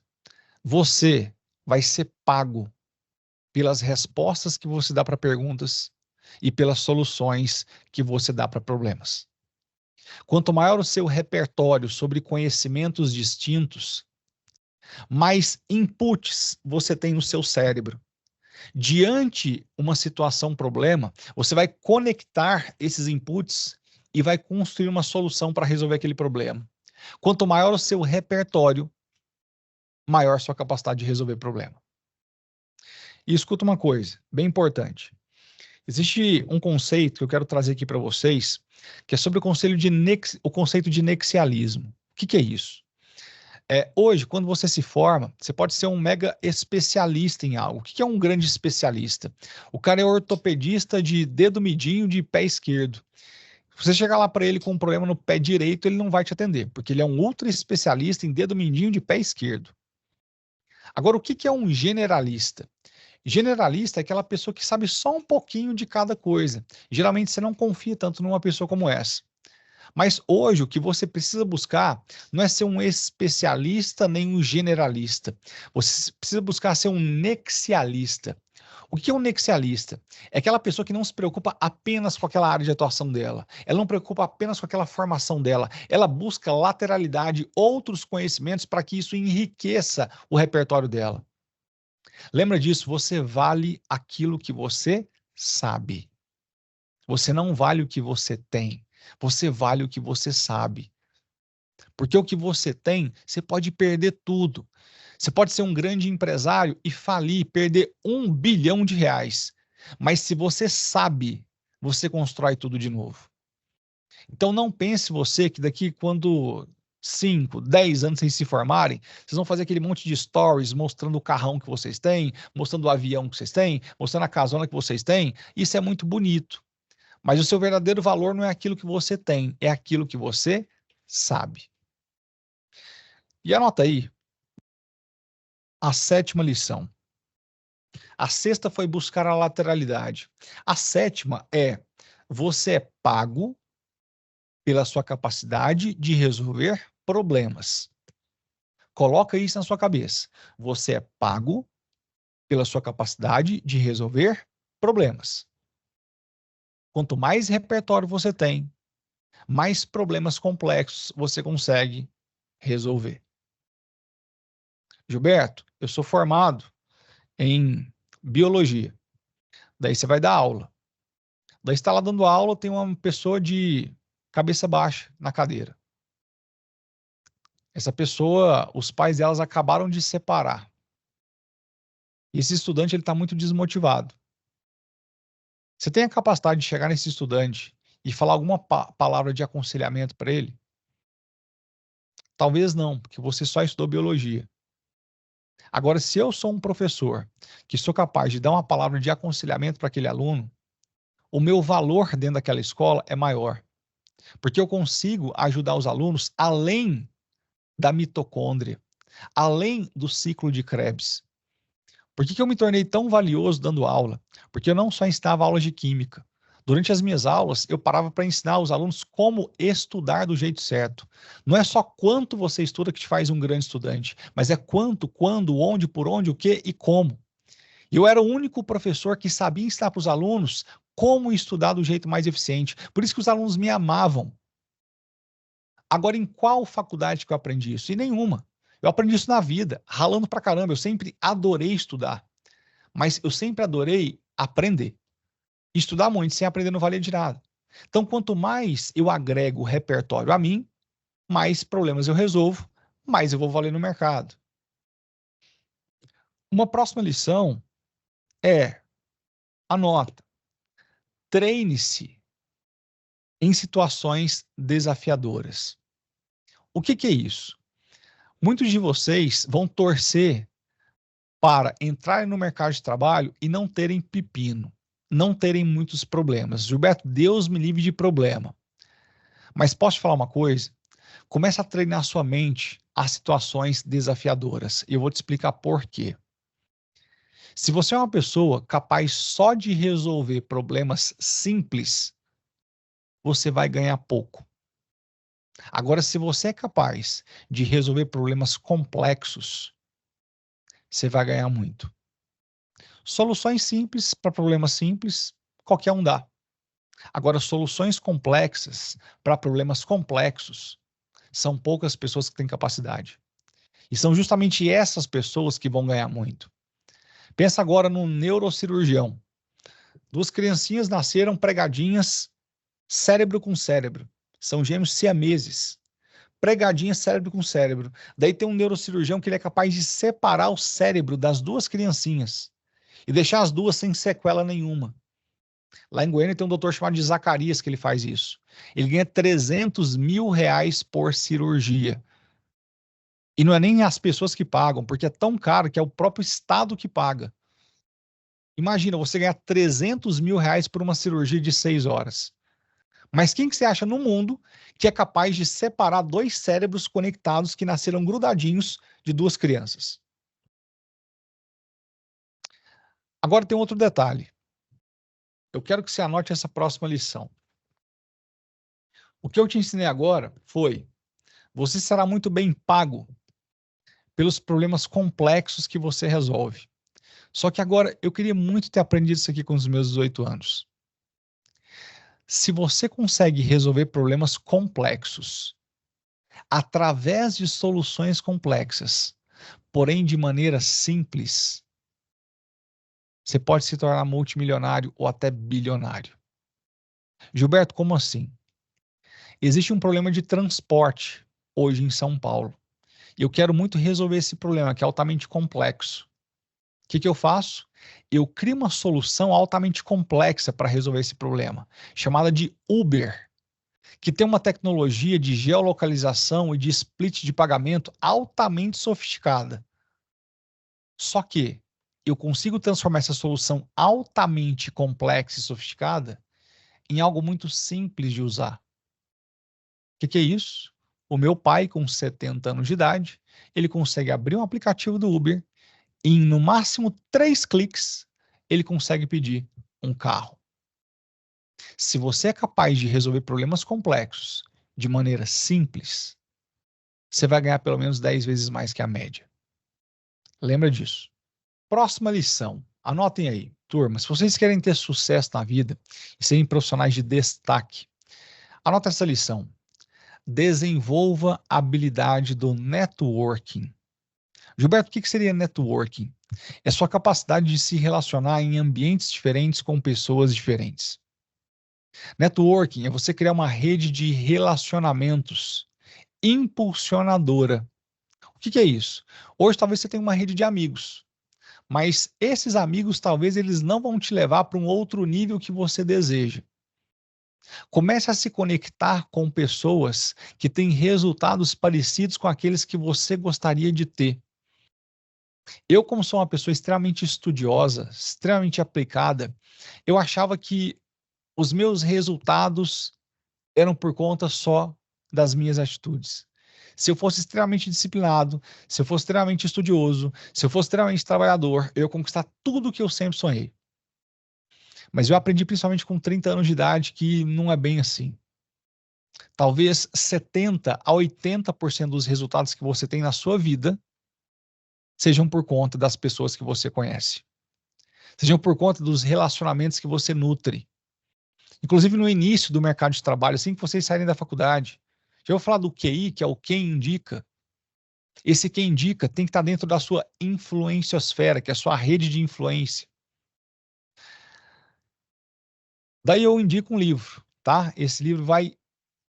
você vai ser pago pelas respostas que você dá para perguntas e pelas soluções que você dá para problemas. Quanto maior o seu repertório sobre conhecimentos distintos, mais inputs você tem no seu cérebro. Diante uma situação, problema, você vai conectar esses inputs e vai construir uma solução para resolver aquele problema. Quanto maior o seu repertório, maior sua capacidade de resolver problema. E escuta uma coisa, bem importante. Existe um conceito que eu quero trazer aqui para vocês, que é sobre o conceito de nexialismo. O que que é isso? Hoje, quando você se forma, você pode ser um mega especialista em algo. O que que é um grande especialista? O cara é ortopedista de dedo midinho de pé esquerdo. Se você chegar lá para ele com um problema no pé direito, ele não vai te atender, porque ele é um ultra especialista em dedo mindinho de pé esquerdo. Agora, o que que é um generalista? Generalista é aquela pessoa que sabe só um pouquinho de cada coisa. Geralmente você não confia tanto numa pessoa como essa. Mas hoje o que você precisa buscar não é ser um especialista nem um generalista. Você precisa buscar ser um nexialista. O que é um nexialista? É aquela pessoa que não se preocupa apenas com aquela área de atuação dela. Ela não preocupa apenas com aquela formação dela. Ela busca lateralidade, outros conhecimentos para que isso enriqueça o repertório dela. Lembra disso, você vale aquilo que você sabe. Você não vale o que você tem. Você vale o que você sabe. Porque o que você tem, você pode perder tudo. Você pode ser um grande empresário e falir, perder R$ 1 bilhão. Mas se você sabe, você constrói tudo de novo. Então não pense você que daqui quando 5, 10 anos vocês se formarem, vocês vão fazer aquele monte de stories mostrando o carrão que vocês têm, mostrando o avião que vocês têm, mostrando a casona que vocês têm. Isso é muito bonito. Mas o seu verdadeiro valor não é aquilo que você tem, é aquilo que você sabe. E anota aí a 7ª lição. A 6ª foi buscar a lateralidade. A 7ª é: você é pago pela sua capacidade de resolver problemas. Coloca isso na sua cabeça. Você é pago pela sua capacidade de resolver problemas. Quanto mais repertório você tem, mais problemas complexos você consegue resolver. Gilberto, eu sou formado em biologia. Daí você vai dar aula. Daí está lá dando aula, tem uma pessoa de cabeça baixa na cadeira. Essa pessoa, os pais delas acabaram de se separar. E esse estudante ele está muito desmotivado. Você tem a capacidade de chegar nesse estudante e falar alguma palavra de aconselhamento para ele? Talvez não, porque você só estudou biologia. Agora, se eu sou um professor que sou capaz de dar uma palavra de aconselhamento para aquele aluno, o meu valor dentro daquela escola é maior, porque eu consigo ajudar os alunos além da mitocôndria, além do ciclo de Krebs. Por que eu me tornei tão valioso dando aula? Porque eu não só ensinava aulas de química. Durante as minhas aulas, eu parava para ensinar os alunos como estudar do jeito certo. Não é só quanto você estuda que te faz um grande estudante, mas é quanto, quando, onde, por onde, o que e como. E eu era o único professor que sabia ensinar para os alunos como estudar do jeito mais eficiente. Por isso que os alunos me amavam. Agora, em qual faculdade que eu aprendi isso? Em nenhuma. Eu aprendi isso na vida, ralando pra caramba. Eu sempre adorei estudar, mas eu sempre adorei aprender. Estudar muito sem aprender não valia de nada. Então, quanto mais eu agrego repertório a mim, mais problemas eu resolvo, mais eu vou valer no mercado. Uma próxima lição é: anota, treine-se em situações desafiadoras. O que é isso? Muitos de vocês vão torcer para entrarem no mercado de trabalho e não terem pepino, não terem muitos problemas. Gilberto, Deus me livre de problema. Mas posso te falar uma coisa? Comece a treinar sua mente a situações desafiadoras. E eu vou te explicar por quê. Se você é uma pessoa capaz só de resolver problemas simples, você vai ganhar pouco. Agora, se você é capaz de resolver problemas complexos, você vai ganhar muito. Soluções simples para problemas simples, qualquer um dá. Agora, soluções complexas para problemas complexos, são poucas pessoas que têm capacidade. E são justamente essas pessoas que vão ganhar muito. Pensa agora num neurocirurgião. 2 criancinhas nasceram pregadinhas, cérebro com cérebro. São gêmeos siameses. Pregadinha cérebro com cérebro. Daí tem um neurocirurgião que ele é capaz de separar o cérebro das 2 criancinhas e deixar as 2 sem sequela nenhuma. Lá em Goiânia tem um doutor chamado de Zacarias que ele faz isso. Ele ganha R$300 mil por cirurgia. E não é nem as pessoas que pagam, porque é tão caro que é o próprio Estado que paga. Imagina você ganhar R$300 mil por uma cirurgia de 6 horas. Mas quem que você acha no mundo que é capaz de separar 2 cérebros conectados que nasceram grudadinhos de 2 crianças? Agora tem outro detalhe. Eu quero que você anote essa próxima lição. O que eu te ensinei agora foi: você será muito bem pago pelos problemas complexos que você resolve. Só que agora eu queria muito ter aprendido isso aqui com os meus 18 anos. Se você consegue resolver problemas complexos através de soluções complexas, porém de maneira simples, você pode se tornar multimilionário ou até bilionário. Gilberto, como assim? Existe um problema de transporte hoje em São Paulo. E eu quero muito resolver esse problema, que é altamente complexo. O que eu faço? Eu crio uma solução altamente complexa para resolver esse problema, chamada de Uber, que tem uma tecnologia de geolocalização e de split de pagamento altamente sofisticada. Só que eu consigo transformar essa solução altamente complexa e sofisticada em algo muito simples de usar. O que é isso? O meu pai, com 70 anos de idade, ele consegue abrir um aplicativo do Uber e, em no máximo 3 cliques, ele consegue pedir um carro. Se você é capaz de resolver problemas complexos de maneira simples, você vai ganhar pelo menos 10 vezes mais que a média. Lembra disso. Próxima lição. Anotem aí. Turma, se vocês querem ter sucesso na vida e serem profissionais de destaque, anota essa lição. Desenvolva a habilidade do networking. Gilberto, o que seria networking? É sua capacidade de se relacionar em ambientes diferentes com pessoas diferentes. Networking é você criar uma rede de relacionamentos impulsionadora. O que é isso? Hoje talvez você tenha uma rede de amigos, mas esses amigos talvez eles não vão te levar para um outro nível que você deseja. Comece a se conectar com pessoas que têm resultados parecidos com aqueles que você gostaria de ter. Eu, como sou uma pessoa extremamente estudiosa, extremamente aplicada, eu achava que os meus resultados eram por conta só das minhas atitudes. Se eu fosse extremamente disciplinado, se eu fosse extremamente estudioso, se eu fosse extremamente trabalhador, eu ia conquistar tudo o que eu sempre sonhei. Mas eu aprendi principalmente com 30 anos de idade que não é bem assim. Talvez 70 a 80% dos resultados que você tem na sua vida sejam por conta das pessoas que você conhece. Sejam por conta dos relacionamentos que você nutre. Inclusive no início do mercado de trabalho, assim que vocês saírem da faculdade. Já vou falar do QI, que é o quem indica. Esse quem indica tem que estar dentro da sua influenciosfera, que é a sua rede de influência. Daí eu indico um livro, tá? Esse livro vai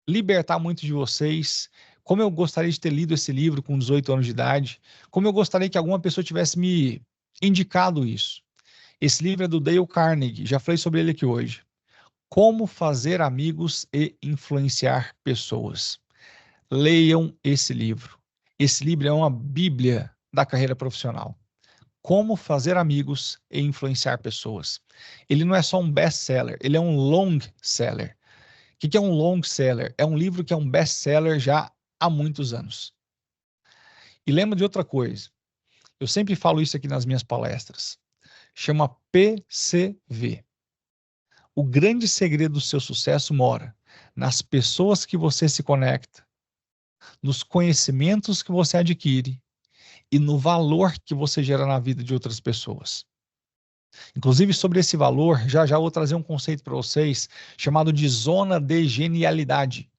libertar muito de vocês. Como eu gostaria de ter lido esse livro com 18 anos de idade. Como eu gostaria que alguma pessoa tivesse me indicado isso. Esse livro é do Dale Carnegie, já falei sobre ele aqui hoje. Como fazer amigos e influenciar pessoas. Leiam esse livro. Esse livro é uma bíblia da carreira profissional. Como fazer amigos e influenciar pessoas. Ele não é só um best-seller, ele é um long seller. O que é um long seller? É um livro que é um best-seller já há muitos anos. E lembra de outra coisa. Eu sempre falo isso aqui nas minhas palestras. Chama PCV. O grande segredo do seu sucesso mora nas pessoas que você se conecta, nos conhecimentos que você adquire e no valor que você gera na vida de outras pessoas. Inclusive, sobre esse valor, já já vou trazer um conceito para vocês chamado de zona de genialidade.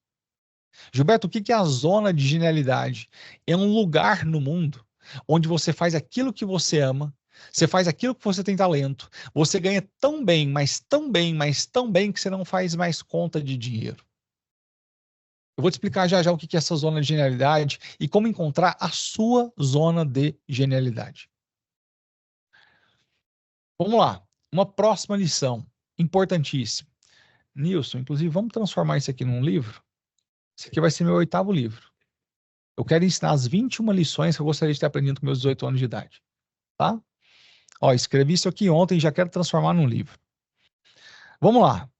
Gilberto, o que é a zona de genialidade? É um lugar no mundo onde você faz aquilo que você ama, você faz aquilo que você tem talento, você ganha tão bem, mas tão bem, mas tão bem que você não faz mais conta de dinheiro. Eu vou te explicar já já o que é essa zona de genialidade e como encontrar a sua zona de genialidade. Vamos lá, uma próxima lição, importantíssima. Nilson, inclusive, vamos transformar isso aqui num livro? Esse aqui vai ser meu 8º livro. Eu quero ensinar as 21 lições que eu gostaria de ter aprendido com meus 18 anos de idade. Tá? Ó, escrevi isso aqui ontem e já quero transformar num livro. Vamos lá.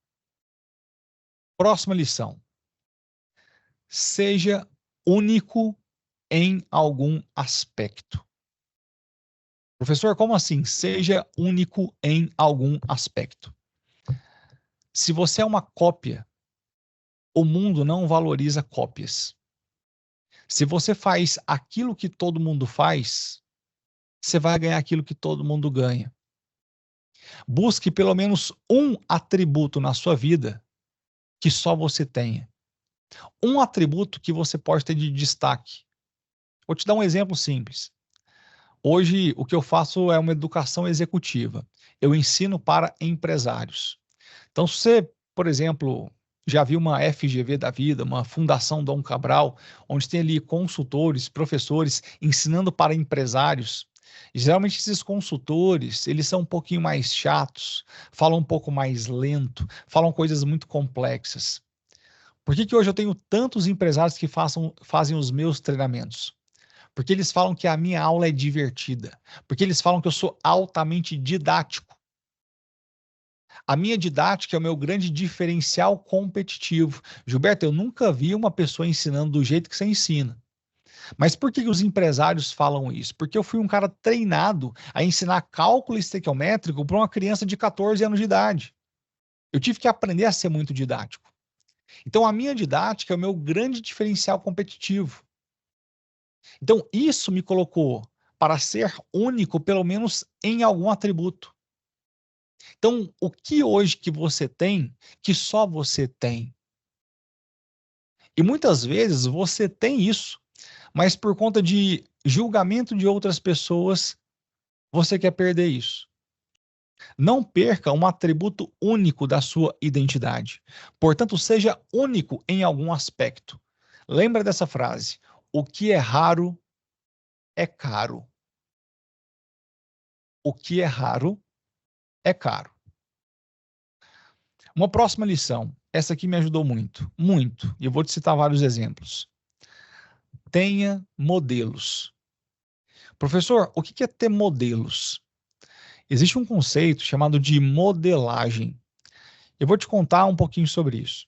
Próxima lição. Seja único em algum aspecto. Professor, como assim? Seja único em algum aspecto. Se você é uma cópia, o mundo não valoriza cópias. Se você faz aquilo que todo mundo faz, você vai ganhar aquilo que todo mundo ganha. Busque pelo menos um atributo na sua vida que só você tenha. Um atributo que você pode ter de destaque. Vou te dar um exemplo simples. Hoje, o que eu faço é uma educação executiva. Eu ensino para empresários. Então, se você, por exemplo, já viu uma FGV da vida, uma Fundação Dom Cabral, onde tem ali consultores, professores ensinando para empresários, geralmente esses consultores, eles são um pouquinho mais chatos, falam um pouco mais lento, falam coisas muito complexas. Por que hoje eu tenho tantos empresários que fazem os meus treinamentos? Porque eles falam que a minha aula é divertida. Porque eles falam que eu sou altamente didático. A minha didática é o meu grande diferencial competitivo. Gilberto, eu nunca vi uma pessoa ensinando do jeito que você ensina. Mas por que os empresários falam isso? Porque eu fui um cara treinado a ensinar cálculo estequiométrico para uma criança de 14 anos de idade. Eu tive que aprender a ser muito didático. Então, a minha didática é o meu grande diferencial competitivo. Então, isso me colocou para ser único, pelo menos em algum atributo. Então, o que hoje que você tem, que só você tem? E muitas vezes você tem isso, mas por conta de julgamento de outras pessoas, você quer perder isso. Não perca um atributo único da sua identidade. Portanto, seja único em algum aspecto. Lembra dessa frase: o que é raro é caro. O que é raro é caro. Uma próxima lição. Essa aqui me ajudou muito, muito. E eu vou te citar vários exemplos. Tenha modelos. Professor, o que é ter modelos? Existe um conceito chamado de modelagem. Eu vou te contar um pouquinho sobre isso.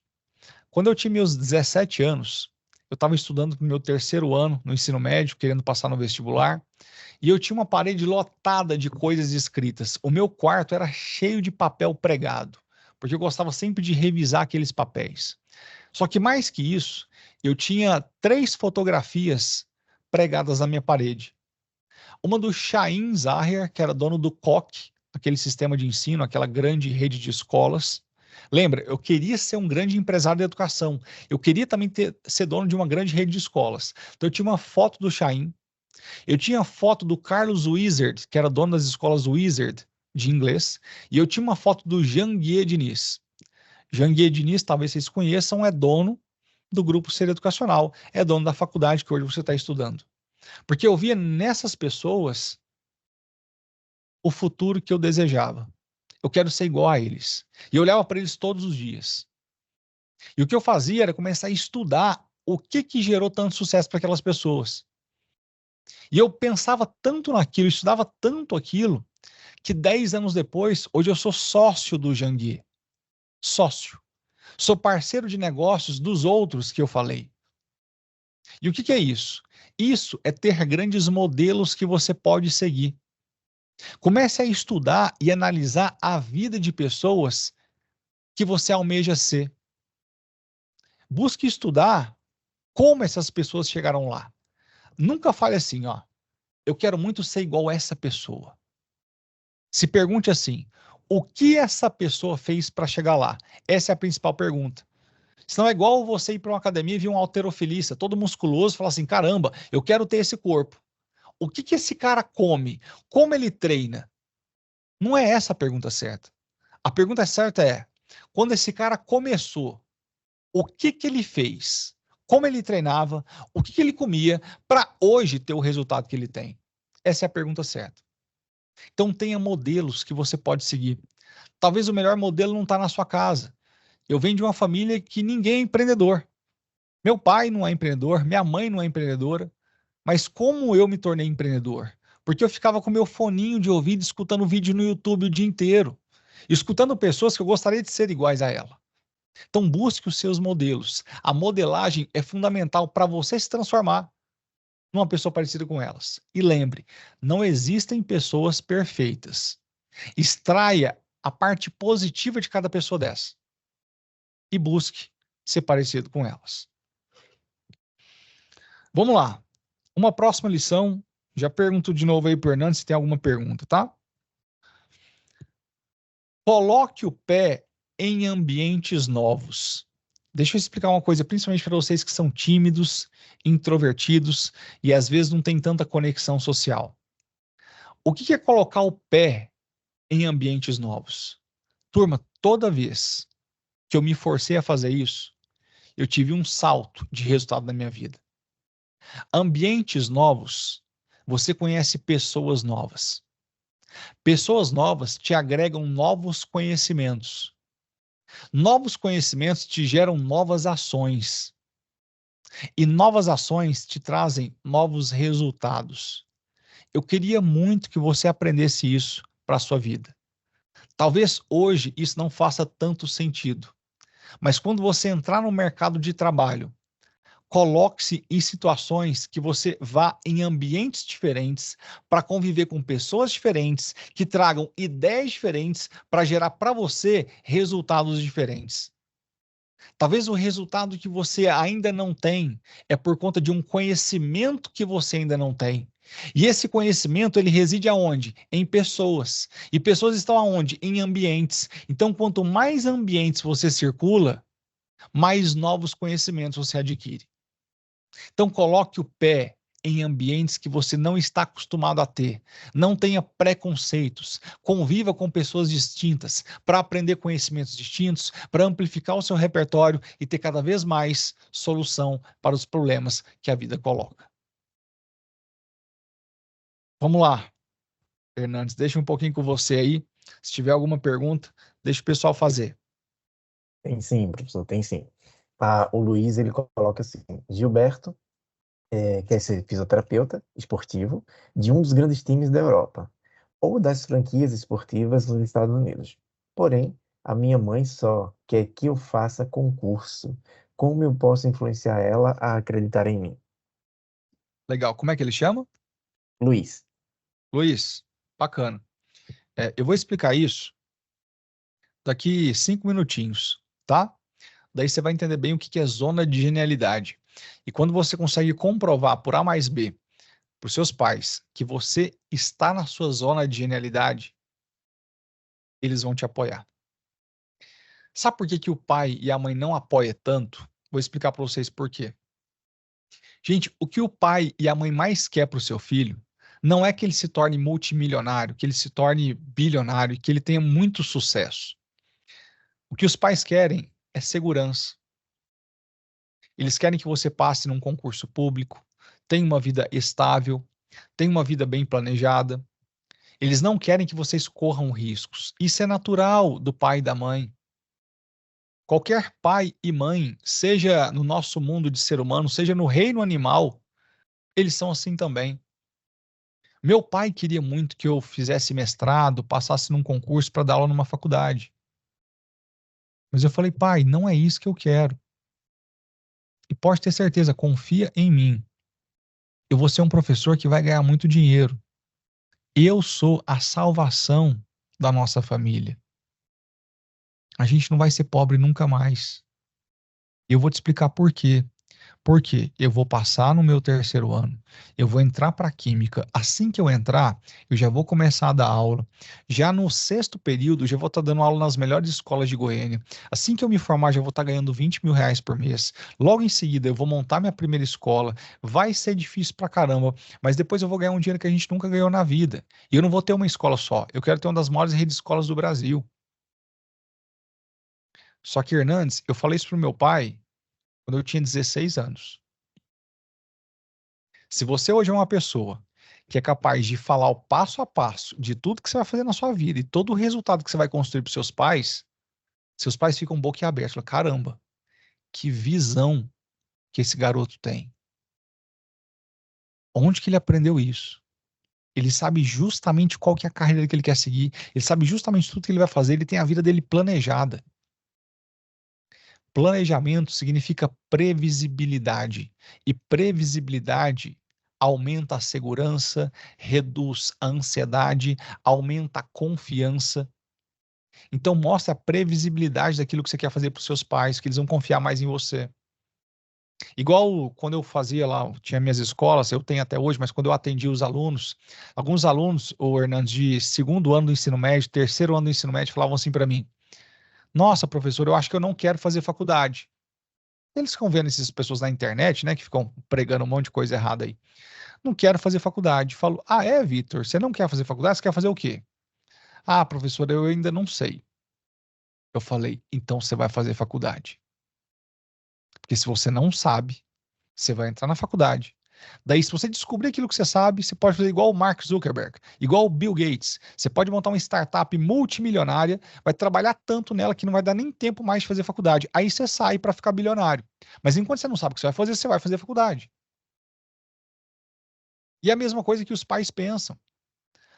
Quando eu tinha meus 17 anos, eu estava estudando para o meu terceiro ano no ensino médio, querendo passar no vestibular, e eu tinha uma parede lotada de coisas escritas. O meu quarto era cheio de papel pregado, porque eu gostava sempre de revisar aqueles papéis. Só que mais que isso, eu tinha 3 fotografias pregadas na minha parede. Uma do Chaim Zahir, que era dono do COC, aquele sistema de ensino, aquela grande rede de escolas. Lembra, eu queria ser um grande empresário da educação. Eu queria também ser dono de uma grande rede de escolas. Então eu tinha uma foto do Chaim. Eu tinha foto do Carlos Wizard, que era dono das escolas Wizard de inglês. E eu tinha uma foto do Janguier Diniz. Janguier Diniz, talvez vocês conheçam, é dono do Grupo Ser Educacional. É dono da faculdade que hoje você está estudando. Porque eu via nessas pessoas o futuro que eu desejava. Eu quero ser igual a eles. E eu olhava para eles todos os dias. E o que eu fazia era começar a estudar o que gerou tanto sucesso para aquelas pessoas. E eu pensava tanto naquilo, estudava tanto aquilo, que 10 anos depois, hoje eu sou sócio do Janguier. Sócio. Sou parceiro de negócios dos outros que eu falei. E o que é isso? Isso é ter grandes modelos que você pode seguir. Comece a estudar e analisar a vida de pessoas que você almeja ser. Busque estudar como essas pessoas chegaram lá. Nunca fale assim, ó, eu quero muito ser igual a essa pessoa. Se pergunte assim, o que essa pessoa fez para chegar lá? Essa é a principal pergunta. Senão é igual você ir para uma academia e ver um halterofilista, todo musculoso, e falar assim, caramba, eu quero ter esse corpo. O que esse cara come? Como ele treina? Não é essa a pergunta certa. A pergunta certa é, quando esse cara começou, o que ele fez? Como ele treinava? O que ele comia para hoje ter o resultado que ele tem? Essa é a pergunta certa. Então tenha modelos que você pode seguir. Talvez o melhor modelo não está na sua casa. Eu venho de uma família que ninguém é empreendedor. Meu pai não é empreendedor, minha mãe não é empreendedora. Mas como eu me tornei empreendedor? Porque eu ficava com meu foninho de ouvido escutando vídeo no YouTube o dia inteiro, escutando pessoas que eu gostaria de ser iguais a ela. Então busque os seus modelos. A modelagem é fundamental para você se transformar numa pessoa parecida com elas. E lembre, não existem pessoas perfeitas. Extraia a parte positiva de cada pessoa dessa e busque ser parecido com elas. Vamos lá. Uma próxima lição. Já pergunto de novo aí para o Hernando se tem alguma pergunta, tá? Coloque o pé em ambientes novos. Deixa eu explicar uma coisa, principalmente para vocês que são tímidos, introvertidos e às vezes não tem tanta conexão social. O que é colocar o pé em ambientes novos? Turma, toda vez que eu me forcei a fazer isso, eu tive um salto de resultado na minha vida. Ambientes novos, você conhece pessoas novas. Pessoas novas te agregam novos conhecimentos. Novos conhecimentos te geram novas ações. E novas ações te trazem novos resultados. Eu queria muito que você aprendesse isso para a sua vida. Talvez hoje isso não faça tanto sentido, mas quando você entrar no mercado de trabalho, coloque-se em situações que você vá em ambientes diferentes para conviver com pessoas diferentes que tragam ideias diferentes para gerar para você resultados diferentes. Talvez o resultado que você ainda não tem é por conta de um conhecimento que você ainda não tem. E esse conhecimento, ele reside aonde? Em pessoas. E pessoas estão aonde? Em ambientes. Então, quanto mais ambientes você circula, mais novos conhecimentos você adquire. Então, coloque o pé em ambientes que você não está acostumado a ter. Não tenha preconceitos. Conviva com pessoas distintas para aprender conhecimentos distintos, para amplificar o seu repertório e ter cada vez mais solução para os problemas que a vida coloca. Vamos lá, Fernandes, deixa um pouquinho com você aí. Se tiver alguma pergunta, deixa o pessoal fazer. Tem sim, professor, tem sim. O Luiz, ele coloca assim, Gilberto quer ser fisioterapeuta esportivo de um dos grandes times da Europa ou das franquias esportivas nos Estados Unidos. Porém, a minha mãe só quer que eu faça concurso. Como eu posso influenciar ela a acreditar em mim? Legal. Como é que ele chama? Luiz. Luiz, bacana. Eu vou explicar isso daqui 5 minutinhos, tá? Daí você vai entender bem o que é zona de genialidade. E quando você consegue comprovar por A mais B para os seus pais que você está na sua zona de genialidade, eles vão te apoiar. Sabe por que que o pai e a mãe não apoiam tanto? Vou explicar para vocês por quê. Gente, o que o pai e a mãe mais quer para o seu filho não é que ele se torne multimilionário, que ele se torne bilionário, que ele tenha muito sucesso. O que os pais querem é segurança. Eles querem que você passe num concurso público, tenha uma vida estável, tenha uma vida bem planejada. Eles não querem que vocês corram riscos. Isso é natural do pai e da mãe. Qualquer pai e mãe, seja no nosso mundo de ser humano, seja no reino animal, eles são assim também. Meu pai queria muito que eu fizesse mestrado, passasse num concurso para dar aula numa faculdade. Mas eu falei, pai, não é isso que eu quero. E pode ter certeza, confia em mim. Eu vou ser um professor que vai ganhar muito dinheiro. Eu sou a salvação da nossa família. A gente não vai ser pobre nunca mais. E eu vou te explicar por quê. Porque eu vou passar no meu terceiro ano, eu vou entrar para química. Assim que eu entrar, eu já vou começar a dar aula. Já no sexto período, já vou estar dando aula nas melhores escolas de Goiânia. Assim que eu me formar, já vou estar ganhando R$ 20.000 por mês. Logo em seguida, eu vou montar minha primeira escola. Vai ser difícil pra caramba, mas depois eu vou ganhar um dinheiro que a gente nunca ganhou na vida. E eu não vou ter uma escola só. Eu quero ter uma das maiores redes de escolas do Brasil. Só que, Hernandes, eu falei isso pro meu pai quando eu tinha 16 anos. Se você hoje é uma pessoa que é capaz de falar o passo a passo de tudo que você vai fazer na sua vida e todo o resultado que você vai construir para seus pais ficam boquiabertos. Falam, caramba, que visão que esse garoto tem. Onde que ele aprendeu isso? Ele sabe justamente qual que é a carreira que ele quer seguir, ele sabe justamente tudo que ele vai fazer, ele tem a vida dele planejada. Planejamento significa previsibilidade. E previsibilidade aumenta a segurança, reduz a ansiedade, aumenta a confiança. Então, mostra a previsibilidade daquilo que você quer fazer para os seus pais, que eles vão confiar mais em você. Igual quando eu fazia lá, tinha minhas escolas, eu tenho até hoje, mas quando eu atendia os alunos, alguns alunos, o Hernandes, de segundo ano do ensino médio, terceiro ano do ensino médio, falavam assim para mim: Nossa, professor, eu acho que eu não quero fazer faculdade. Eles ficam vendo essas pessoas na internet, né, que ficam pregando um monte de coisa errada aí. Não quero fazer faculdade. Falo, Vitor, você não quer fazer faculdade? Você quer fazer o quê? Ah, professor, eu ainda não sei. Eu falei, então você vai fazer faculdade. Porque se você não sabe, você vai entrar na faculdade. Daí, se você descobrir aquilo que você sabe, você pode fazer igual o Mark Zuckerberg, igual o Bill Gates. Você pode montar uma startup multimilionária, vai trabalhar tanto nela que não vai dar nem tempo mais de fazer faculdade. Aí você sai para ficar bilionário. Mas enquanto você não sabe o que você vai fazer faculdade. E é a mesma coisa que os pais pensam.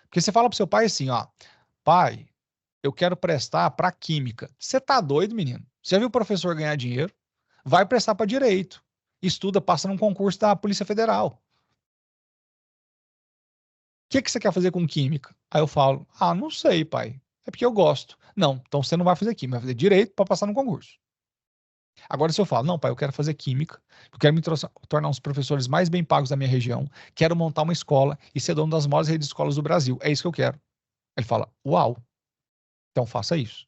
Porque você fala pro seu pai assim, ó, pai, eu quero prestar para química. Você tá doido, menino? Você já viu o professor ganhar dinheiro? Vai prestar para direito. Estuda, passa num concurso da Polícia Federal. O que que você quer fazer com química? Aí eu falo, ah, não sei, pai. É porque eu gosto. Não, então você não vai fazer química, vai fazer direito para passar no concurso. Agora, se eu falo, não, pai, eu quero fazer química, eu quero tornar um dos professores mais bem pagos da minha região, quero montar uma escola e ser dono das maiores redes de escolas do Brasil. É isso que eu quero. Ele fala, uau, então faça isso.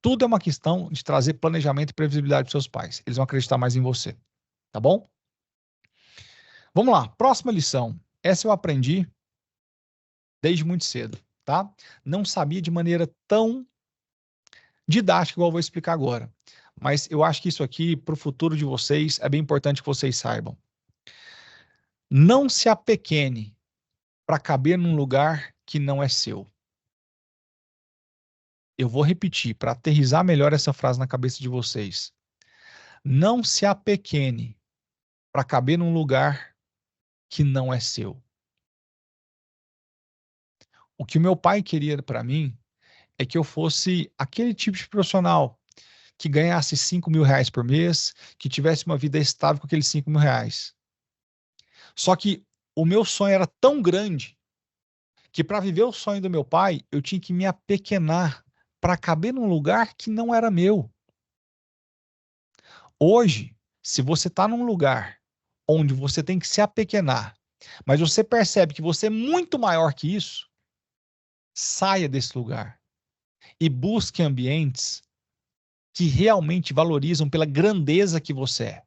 Tudo é uma questão de trazer planejamento e previsibilidade para seus pais. Eles vão acreditar mais em você. Tá bom? Vamos lá, próxima lição. Essa eu aprendi desde muito cedo, tá? Não sabia de maneira tão didática igual eu vou explicar agora. Mas eu acho que isso aqui, para o futuro de vocês, é bem importante que vocês saibam. Não se apequene para caber num lugar que não é seu. Eu vou repetir para aterrissar melhor essa frase na cabeça de vocês. Não se apequene para caber num lugar que não é seu. O que o meu pai queria para mim é que eu fosse aquele tipo de profissional que ganhasse R$ 5.000 por mês, que tivesse uma vida estável com aqueles R$ 5.000. Só que o meu sonho era tão grande que para viver o sonho do meu pai, eu tinha que me apequenar para caber num lugar que não era meu. Hoje, se você está num lugar onde você tem que se apequenar, mas você percebe que você é muito maior que isso, saia desse lugar e busque ambientes que realmente valorizam pela grandeza que você é.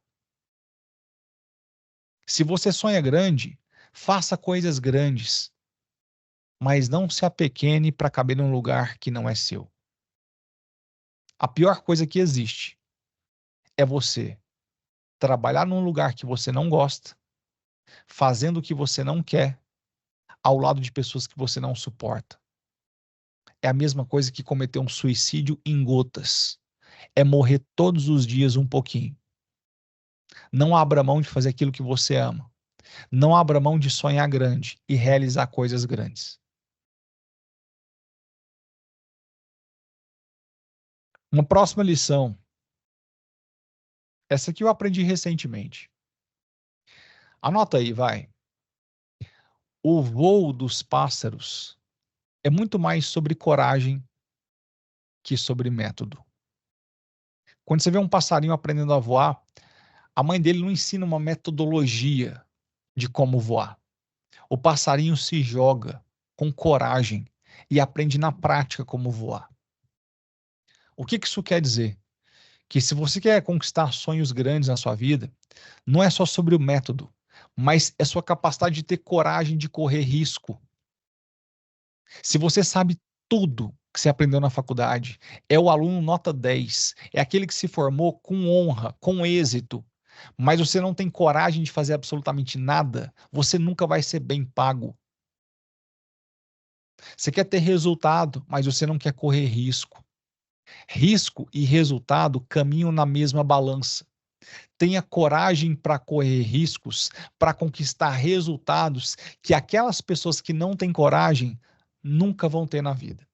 Se você sonha grande, faça coisas grandes, mas não se apequene para caber num lugar que não é seu. A pior coisa que existe é você trabalhar num lugar que você não gosta, fazendo o que você não quer, ao lado de pessoas que você não suporta. É a mesma coisa que cometer um suicídio em gotas. É morrer todos os dias um pouquinho. Não abra mão de fazer aquilo que você ama. Não abra mão de sonhar grande e realizar coisas grandes. Uma próxima lição. Essa aqui eu aprendi recentemente. Anota aí, vai. O voo dos pássaros é muito mais sobre coragem que sobre método. Quando você vê um passarinho aprendendo a voar, a mãe dele não ensina uma metodologia de como voar. O passarinho se joga com coragem e aprende na prática como voar. O que isso quer dizer? Que se você quer conquistar sonhos grandes na sua vida, não é só sobre o método, mas é sua capacidade de ter coragem de correr risco. Se você sabe tudo que você aprendeu na faculdade, é o aluno nota 10, é aquele que se formou com honra, com êxito, mas você não tem coragem de fazer absolutamente nada, você nunca vai ser bem pago. Você quer ter resultado, mas você não quer correr risco. Risco e resultado caminham na mesma balança. Tenha coragem para correr riscos, para conquistar resultados que aquelas pessoas que não têm coragem nunca vão ter na vida.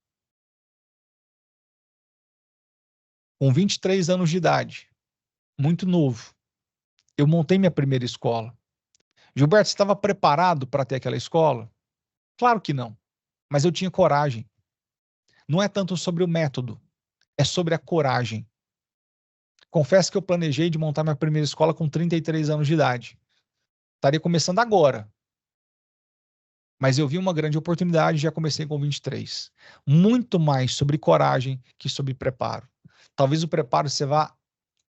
Com 23 anos de idade, muito novo, eu montei minha primeira escola. Gilberto, você estava preparado para ter aquela escola? Claro que não, mas eu tinha coragem. Não é tanto sobre o método, é sobre a coragem. Confesso que eu planejei de montar minha primeira escola com 33 anos de idade. Estaria começando agora, mas eu vi uma grande oportunidade e já comecei com 23. Muito mais sobre coragem que sobre preparo. Talvez o preparo você vá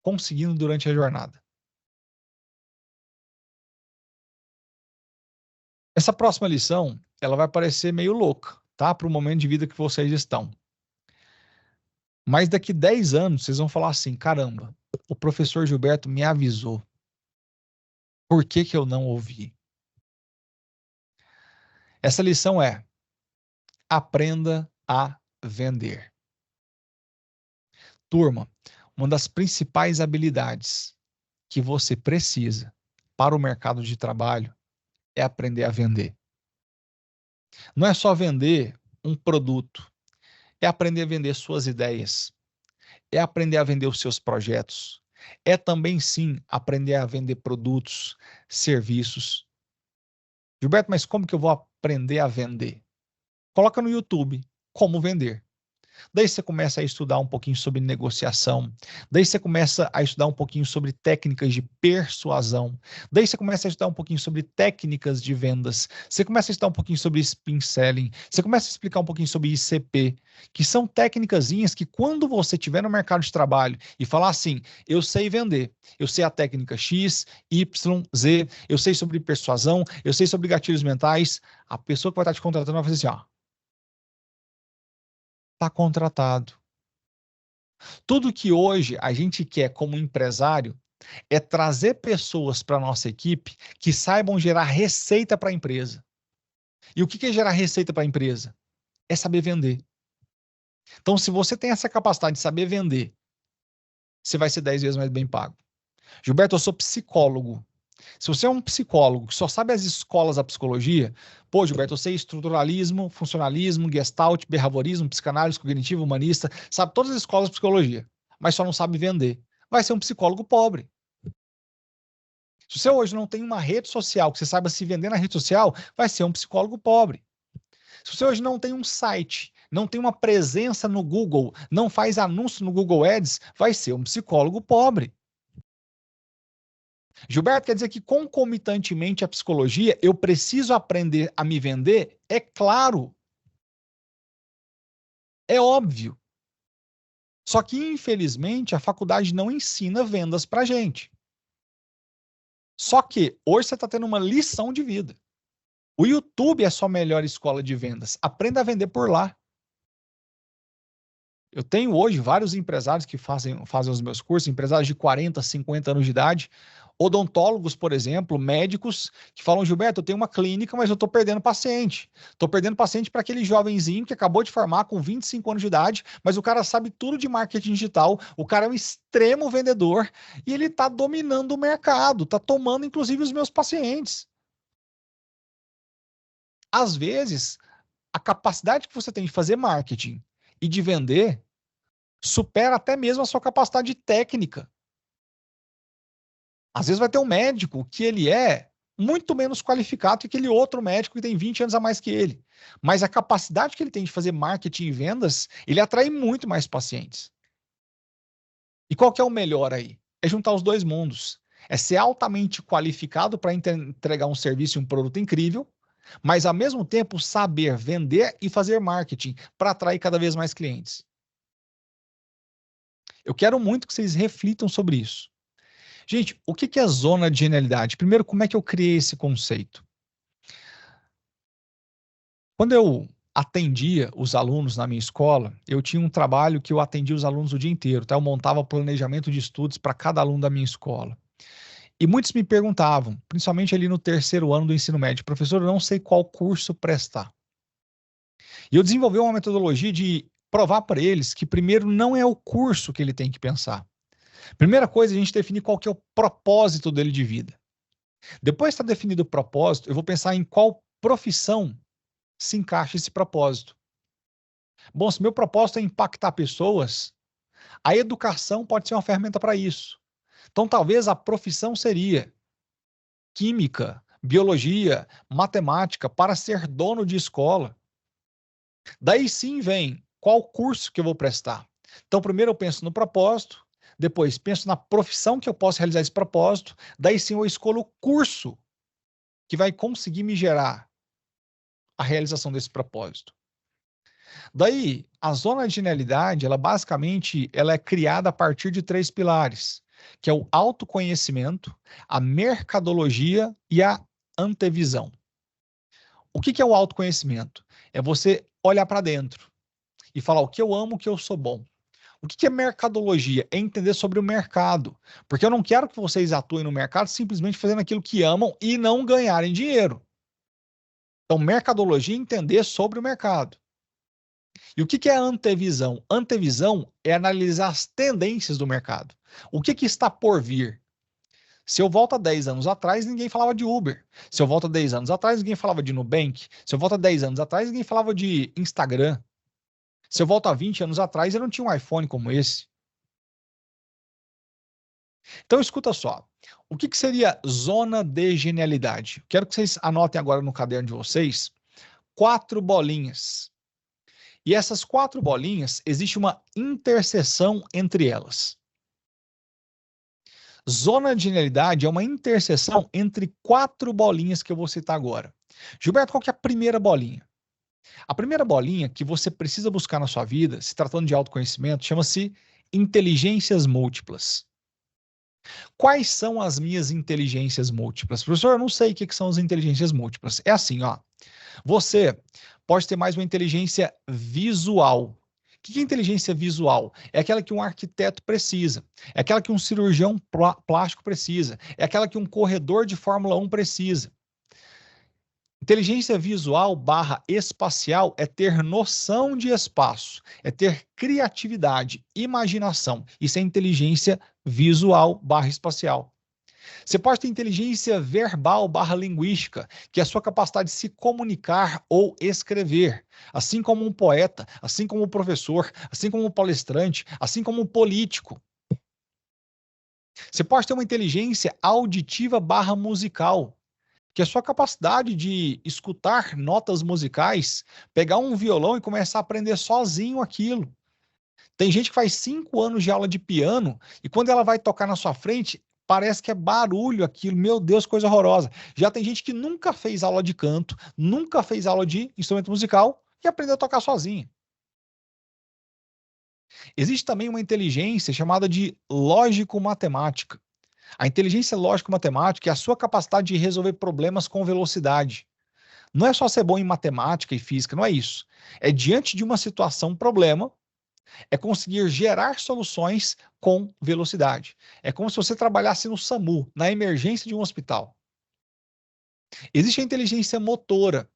conseguindo durante a jornada. Essa próxima lição, ela vai parecer meio louca, tá? Para o momento de vida que vocês estão. Mas daqui 10 anos, vocês vão falar assim, caramba, o professor Gilberto me avisou. Por que que eu não ouvi? Essa lição é: aprenda a vender. Turma, uma das principais habilidades que você precisa para o mercado de trabalho é aprender a vender. Não é só vender um produto, é aprender a vender suas ideias, é aprender a vender os seus projetos, é também, sim, aprender a vender produtos, serviços. Gilberto, mas como que eu vou aprender a vender? Coloca no YouTube como vender. Daí você começa a estudar um pouquinho sobre negociação. Daí você começa a estudar um pouquinho sobre técnicas de persuasão. Daí você começa a estudar um pouquinho sobre técnicas de vendas. Você começa a estudar um pouquinho sobre spin selling. Você começa a explicar um pouquinho sobre ICP, que são técnicazinhas que quando você estiver no mercado de trabalho e falar assim, eu sei vender, eu sei a técnica X, Y, Z, eu sei sobre persuasão, eu sei sobre gatilhos mentais, a pessoa que vai estar te contratando vai fazer assim, ó, está contratado. Tudo que hoje a gente quer como empresário é trazer pessoas para a nossa equipe que saibam gerar receita para a empresa. E o que é gerar receita para a empresa? É saber vender. Então, se você tem essa capacidade de saber vender, você vai ser 10 vezes mais bem pago. Gilberto, eu sou psicólogo. Se você é um psicólogo que só sabe as escolas da psicologia, pô, Gilberto, eu sei estruturalismo, funcionalismo, gestalt, behaviorismo, psicanálise cognitivo, humanista, sabe todas as escolas de psicologia, mas só não sabe vender. Vai ser um psicólogo pobre. Se você hoje não tem uma rede social que você saiba se vender na rede social, vai ser um psicólogo pobre. Se você hoje não tem um site, não tem uma presença no Google, não faz anúncio no Google Ads, vai ser um psicólogo pobre. Gilberto, quer dizer que concomitantemente à psicologia, eu preciso aprender a me vender? É claro. É óbvio. Só que, infelizmente, a faculdade não ensina vendas pra gente. Só que hoje você está tendo uma lição de vida. O YouTube é a sua melhor escola de vendas. Aprenda a vender por lá. Eu tenho hoje vários empresários que fazem os meus cursos, empresários de 40, 50 anos de idade, odontólogos, por exemplo, médicos, que falam, Gilberto, eu tenho uma clínica, mas eu estou perdendo paciente. Estou perdendo paciente para aquele jovenzinho que acabou de formar com 25 anos de idade, mas o cara sabe tudo de marketing digital, o cara é um extremo vendedor e ele está dominando o mercado, está tomando inclusive os meus pacientes. Às vezes, a capacidade que você tem de fazer marketing e de vender supera até mesmo a sua capacidade técnica. Às vezes vai ter um médico que ele é muito menos qualificado que aquele outro médico que tem 20 anos a mais que ele. Mas a capacidade que ele tem de fazer marketing e vendas, ele atrai muito mais pacientes. E qual que é o melhor aí? É juntar os dois mundos. É ser altamente qualificado para entregar um serviço e um produto incrível, mas ao mesmo tempo saber vender e fazer marketing para atrair cada vez mais clientes. Eu quero muito que vocês reflitam sobre isso. Gente, o que é zona de genialidade? Primeiro, como é que eu criei esse conceito? Quando eu atendia os alunos na minha escola, eu tinha um trabalho que eu atendia os alunos o dia inteiro, tá? Eu montava planejamento de estudos para cada aluno da minha escola. E muitos me perguntavam, principalmente ali no terceiro ano do ensino médio, professor, eu não sei qual curso prestar. E eu desenvolvi uma metodologia de provar para eles que primeiro não é o curso que ele tem que pensar. Primeira coisa, a gente definir qual que é o propósito dele de vida. Depois que está definido o propósito, eu vou pensar em qual profissão se encaixa esse propósito. Bom, se meu propósito é impactar pessoas, a educação pode ser uma ferramenta para isso. Então, talvez a profissão seria química, biologia, matemática, para ser dono de escola. Daí sim vem qual curso que eu vou prestar. Então, primeiro eu penso no propósito, depois penso na profissão que eu posso realizar esse propósito, daí sim eu escolho o curso que vai conseguir me gerar a realização desse propósito. Daí, a zona de genialidade, ela basicamente ela é criada a partir de 3 pilares, que é o autoconhecimento, a mercadologia e a antevisão. O que é o autoconhecimento? É você olhar para dentro e falar o que eu amo, o que eu sou bom. O que é mercadologia? É entender sobre o mercado. Porque eu não quero que vocês atuem no mercado simplesmente fazendo aquilo que amam e não ganharem dinheiro. Então, mercadologia é entender sobre o mercado. E o que é antevisão? Antevisão é analisar as tendências do mercado. O que está por vir? Se eu volto a 10 anos atrás, ninguém falava de Uber. Se eu volto a 10 anos atrás, ninguém falava de Nubank. Se eu volto a 10 anos atrás, ninguém falava de Instagram. Se eu volto a 20 anos atrás, eu não tinha um iPhone como esse. Então, escuta só. O que seria zona de genialidade? Quero que vocês anotem agora no caderno de vocês 4 bolinhas. E essas 4 bolinhas, existe uma interseção entre elas. Zona de genialidade é uma interseção entre 4 bolinhas que eu vou citar agora. Gilberto, qual que é a primeira bolinha? A primeira bolinha que você precisa buscar na sua vida, se tratando de autoconhecimento, chama-se inteligências múltiplas. Quais são as minhas inteligências múltiplas? Professor, eu não sei o que são as inteligências múltiplas. É assim, ó. Você pode ter mais uma inteligência visual. O que é inteligência visual? É aquela que um arquiteto precisa, é aquela que um cirurgião plástico precisa, é aquela que um corredor de Fórmula 1 precisa. Inteligência visual / espacial é ter noção de espaço, é ter criatividade, imaginação. Isso é inteligência visual / espacial. Você pode ter inteligência verbal / linguística, que é a sua capacidade de se comunicar ou escrever, assim como um poeta, assim como um professor, assim como um palestrante, assim como um político. Você pode ter uma inteligência auditiva / musical, que é a sua capacidade de escutar notas musicais, pegar um violão e começar a aprender sozinho aquilo. Tem gente que faz 5 anos de aula de piano e quando ela vai tocar na sua frente, parece que é barulho aquilo. Meu Deus, coisa horrorosa. Já tem gente que nunca fez aula de canto, nunca fez aula de instrumento musical e aprendeu a tocar sozinha. Existe também uma inteligência chamada de lógico-matemática. A inteligência lógico-matemática é a sua capacidade de resolver problemas com velocidade. Não é só ser bom em matemática e física, não é isso. É diante de uma situação, um problema, é conseguir gerar soluções com velocidade. É como se você trabalhasse no SAMU, na emergência de um hospital. Existe a inteligência motora,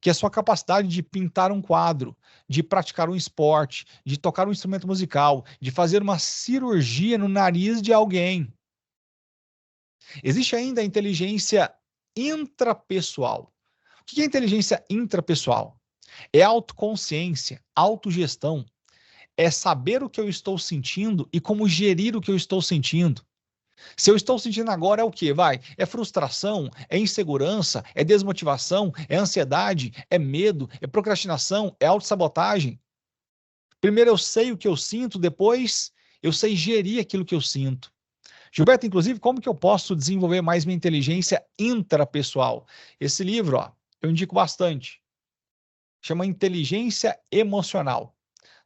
que é a sua capacidade de pintar um quadro, de praticar um esporte, de tocar um instrumento musical, de fazer uma cirurgia no nariz de alguém. Existe ainda a inteligência intrapessoal. O que é inteligência intrapessoal? É autoconsciência, autogestão, é saber o que eu estou sentindo e como gerir o que eu estou sentindo. Se eu estou sentindo agora é o quê? É frustração, é insegurança, é desmotivação, é ansiedade, é medo, é procrastinação, é autossabotagem. Primeiro eu sei o que eu sinto, depois eu sei gerir aquilo que eu sinto. Gilberto, inclusive, como que eu posso desenvolver mais minha inteligência intrapessoal? Esse livro, ó, eu indico bastante. Chama Inteligência Emocional,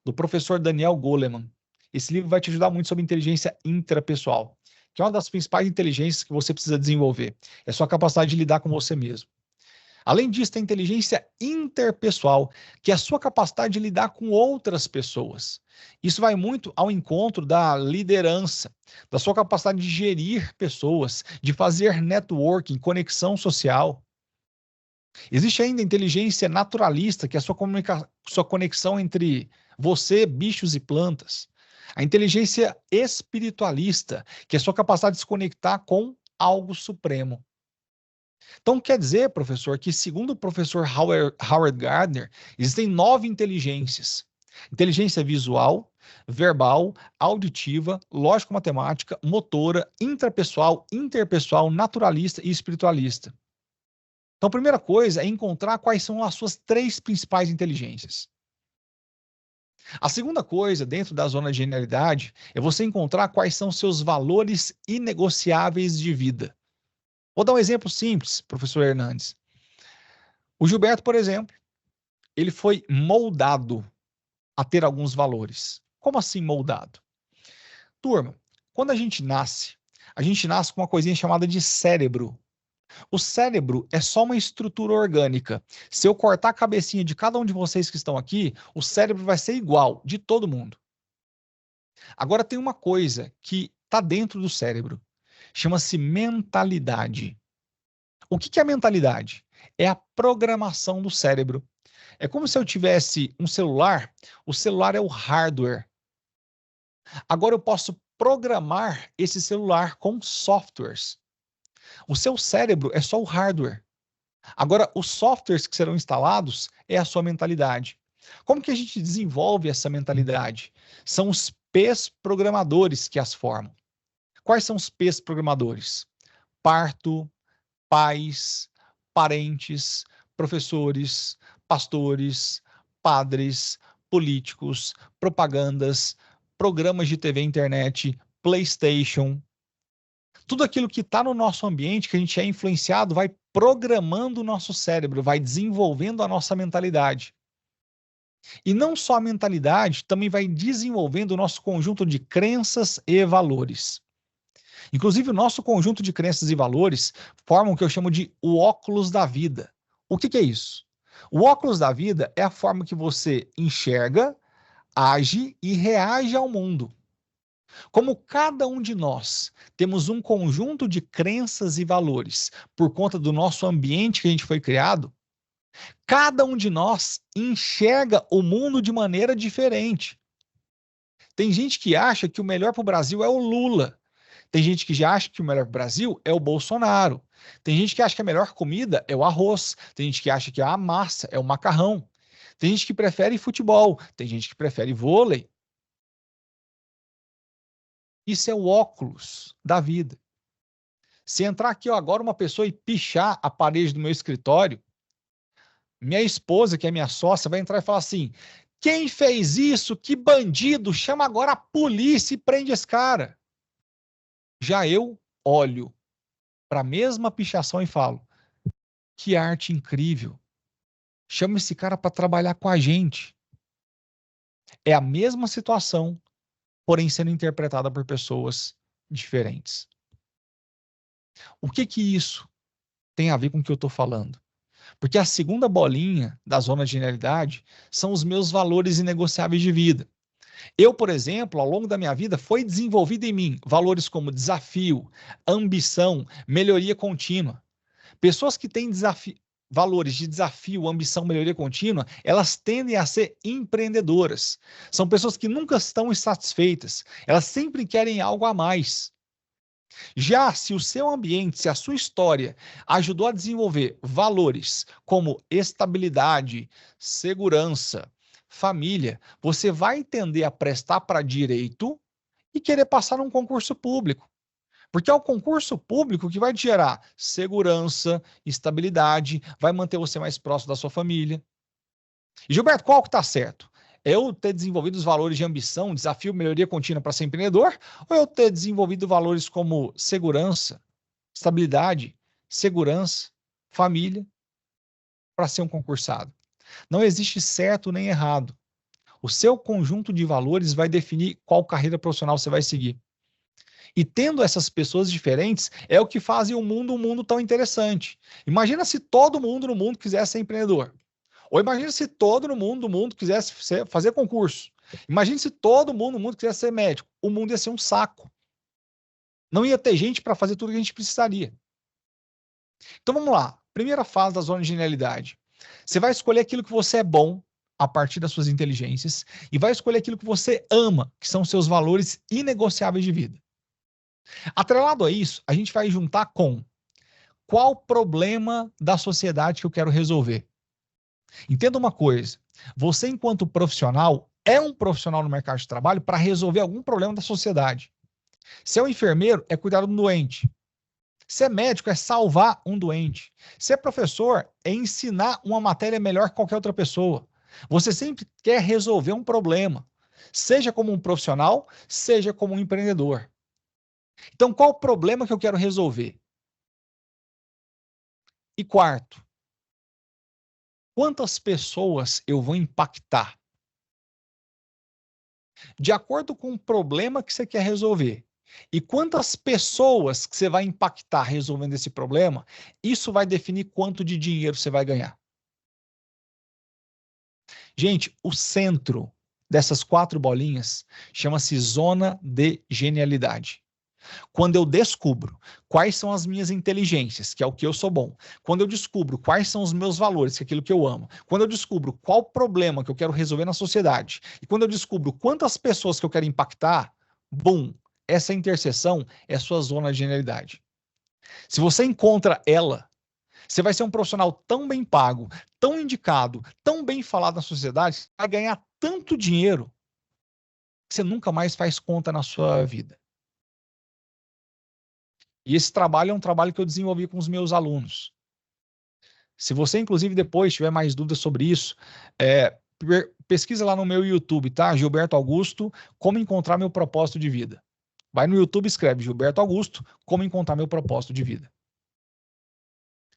do professor Daniel Goleman. Esse livro vai te ajudar muito sobre inteligência intrapessoal, que é uma das principais inteligências que você precisa desenvolver. É a sua capacidade de lidar com você mesmo. Além disso, tem inteligência interpessoal, que é a sua capacidade de lidar com outras pessoas. Isso vai muito ao encontro da liderança, da sua capacidade de gerir pessoas, de fazer networking, conexão social. Existe ainda a inteligência naturalista, que é a sua conexão entre você, bichos e plantas. A inteligência espiritualista, que é a sua capacidade de se conectar com algo supremo. Então, quer dizer, professor, que segundo o professor Howard Gardner, existem 9 inteligências. Inteligência visual, verbal, auditiva, lógico-matemática, motora, intrapessoal, interpessoal, naturalista e espiritualista. Então, a primeira coisa é encontrar quais são as suas 3 principais inteligências. A segunda coisa, dentro da zona de genialidade, é você encontrar quais são seus valores inegociáveis de vida. Vou dar um exemplo simples, professor Hernandes. O Gilberto, por exemplo, ele foi moldado a ter alguns valores. Como assim moldado? Turma, quando a gente nasce com uma coisinha chamada de cérebro. O cérebro é só uma estrutura orgânica. Se eu cortar a cabecinha de cada um de vocês que estão aqui, o cérebro vai ser igual, de todo mundo. Agora tem uma coisa que está dentro do cérebro. Chama-se mentalidade. O que é a mentalidade? É a programação do cérebro. É como se eu tivesse um celular, o celular é o hardware. Agora eu posso programar esse celular com softwares. O seu cérebro é só o hardware. Agora, os softwares que serão instalados é a sua mentalidade. Como que a gente desenvolve essa mentalidade? São os P's programadores que as formam. Quais são os P's programadores? Parto, pais, parentes, professores, pastores, padres, políticos, propagandas, programas de TV e internet, PlayStation. Tudo aquilo que está no nosso ambiente, que a gente é influenciado, vai programando o nosso cérebro, vai desenvolvendo a nossa mentalidade. E não só a mentalidade, também vai desenvolvendo o nosso conjunto de crenças e valores. Inclusive, o nosso conjunto de crenças e valores formam o que eu chamo de o óculos da vida. O que é isso? O óculos da vida é a forma que você enxerga, age e reage ao mundo. Como cada um de nós temos um conjunto de crenças e valores por conta do nosso ambiente que a gente foi criado, cada um de nós enxerga o mundo de maneira diferente. Tem gente que acha que o melhor para o Brasil é o Lula. Tem gente que já acha que o melhor para o Brasil é o Bolsonaro. Tem gente que acha que a melhor comida é o arroz. Tem gente que acha que a massa é o macarrão. Tem gente que prefere futebol. Tem gente que prefere vôlei. Isso é o óculos da vida. Se entrar aqui agora uma pessoa e pichar a parede do meu escritório, minha esposa, que é minha sócia, vai entrar e falar assim: quem fez isso? Que bandido! Chama agora a polícia e prende esse cara. Já eu olho para a mesma pichação e falo: que arte incrível! Chama esse cara para trabalhar com a gente. É a mesma situação, porém sendo interpretada por pessoas diferentes. O que isso tem a ver com o que eu estou falando? Porque a segunda bolinha da zona de genialidade são os meus valores inegociáveis de vida. Eu, por exemplo, ao longo da minha vida, foi desenvolvido em mim valores como desafio, ambição, melhoria contínua. Pessoas que têm valores de desafio, ambição, melhoria contínua, elas tendem a ser empreendedoras. São pessoas que nunca estão insatisfeitas. Elas sempre querem algo a mais. Já se o seu ambiente, se a sua história ajudou a desenvolver valores como estabilidade, segurança, família, você vai tender a prestar para direito e querer passar num concurso público. Porque é o concurso público que vai te gerar segurança, estabilidade, vai manter você mais próximo da sua família. E Gilberto, qual que está certo? Eu ter desenvolvido os valores de ambição, desafio, melhoria contínua para ser empreendedor, ou eu ter desenvolvido valores como segurança, estabilidade, segurança, família, para ser um concursado? Não existe certo nem errado. O seu conjunto de valores vai definir qual carreira profissional você vai seguir. E tendo essas pessoas diferentes, é o que fazem o mundo um mundo tão interessante. Imagina se todo mundo no mundo quisesse ser empreendedor. Ou imagina se todo mundo quisesse fazer concurso. Imagina se todo mundo no mundo quisesse ser médico. O mundo ia ser um saco. Não ia ter gente para fazer tudo que a gente precisaria. Então vamos lá. Primeira fase da zona de genialidade. Você vai escolher aquilo que você é bom a partir das suas inteligências e vai escolher aquilo que você ama, que são seus valores inegociáveis de vida. Atrelado a isso, a gente vai juntar com qual problema da sociedade que eu quero resolver. Entenda uma coisa, você enquanto profissional é um profissional no mercado de trabalho para resolver algum problema da sociedade. Se é um enfermeiro, é cuidar do doente. Se é médico, é salvar um doente. Se é professor, é ensinar uma matéria melhor que qualquer outra pessoa. Você sempre quer resolver um problema, seja como um profissional, seja como um empreendedor. Então, qual o problema que eu quero resolver? E quarto, quantas pessoas eu vou impactar? De acordo com o problema que você quer resolver e quantas pessoas que você vai impactar resolvendo esse problema, isso vai definir quanto de dinheiro você vai ganhar. Gente, o centro dessas 4 bolinhas chama-se zona de genialidade. Quando eu descubro quais são as minhas inteligências, que é o que eu sou bom, quando eu descubro quais são os meus valores, que é aquilo que eu amo, quando eu descubro qual problema que eu quero resolver na sociedade, e quando eu descubro quantas pessoas que eu quero impactar, bum, essa interseção é a sua zona de genialidade. Se você encontra ela, Você vai ser um profissional tão bem pago, tão indicado, tão bem falado na sociedade, que vai ganhar tanto dinheiro que você nunca mais faz conta na sua vida. E esse trabalho é um trabalho que eu desenvolvi com os meus alunos. Se você, inclusive, depois tiver mais dúvidas sobre isso, pesquisa lá no meu YouTube, tá? Gilberto Augusto, como encontrar meu propósito de vida. Vai no YouTube e escreve Gilberto Augusto, como encontrar meu propósito de vida.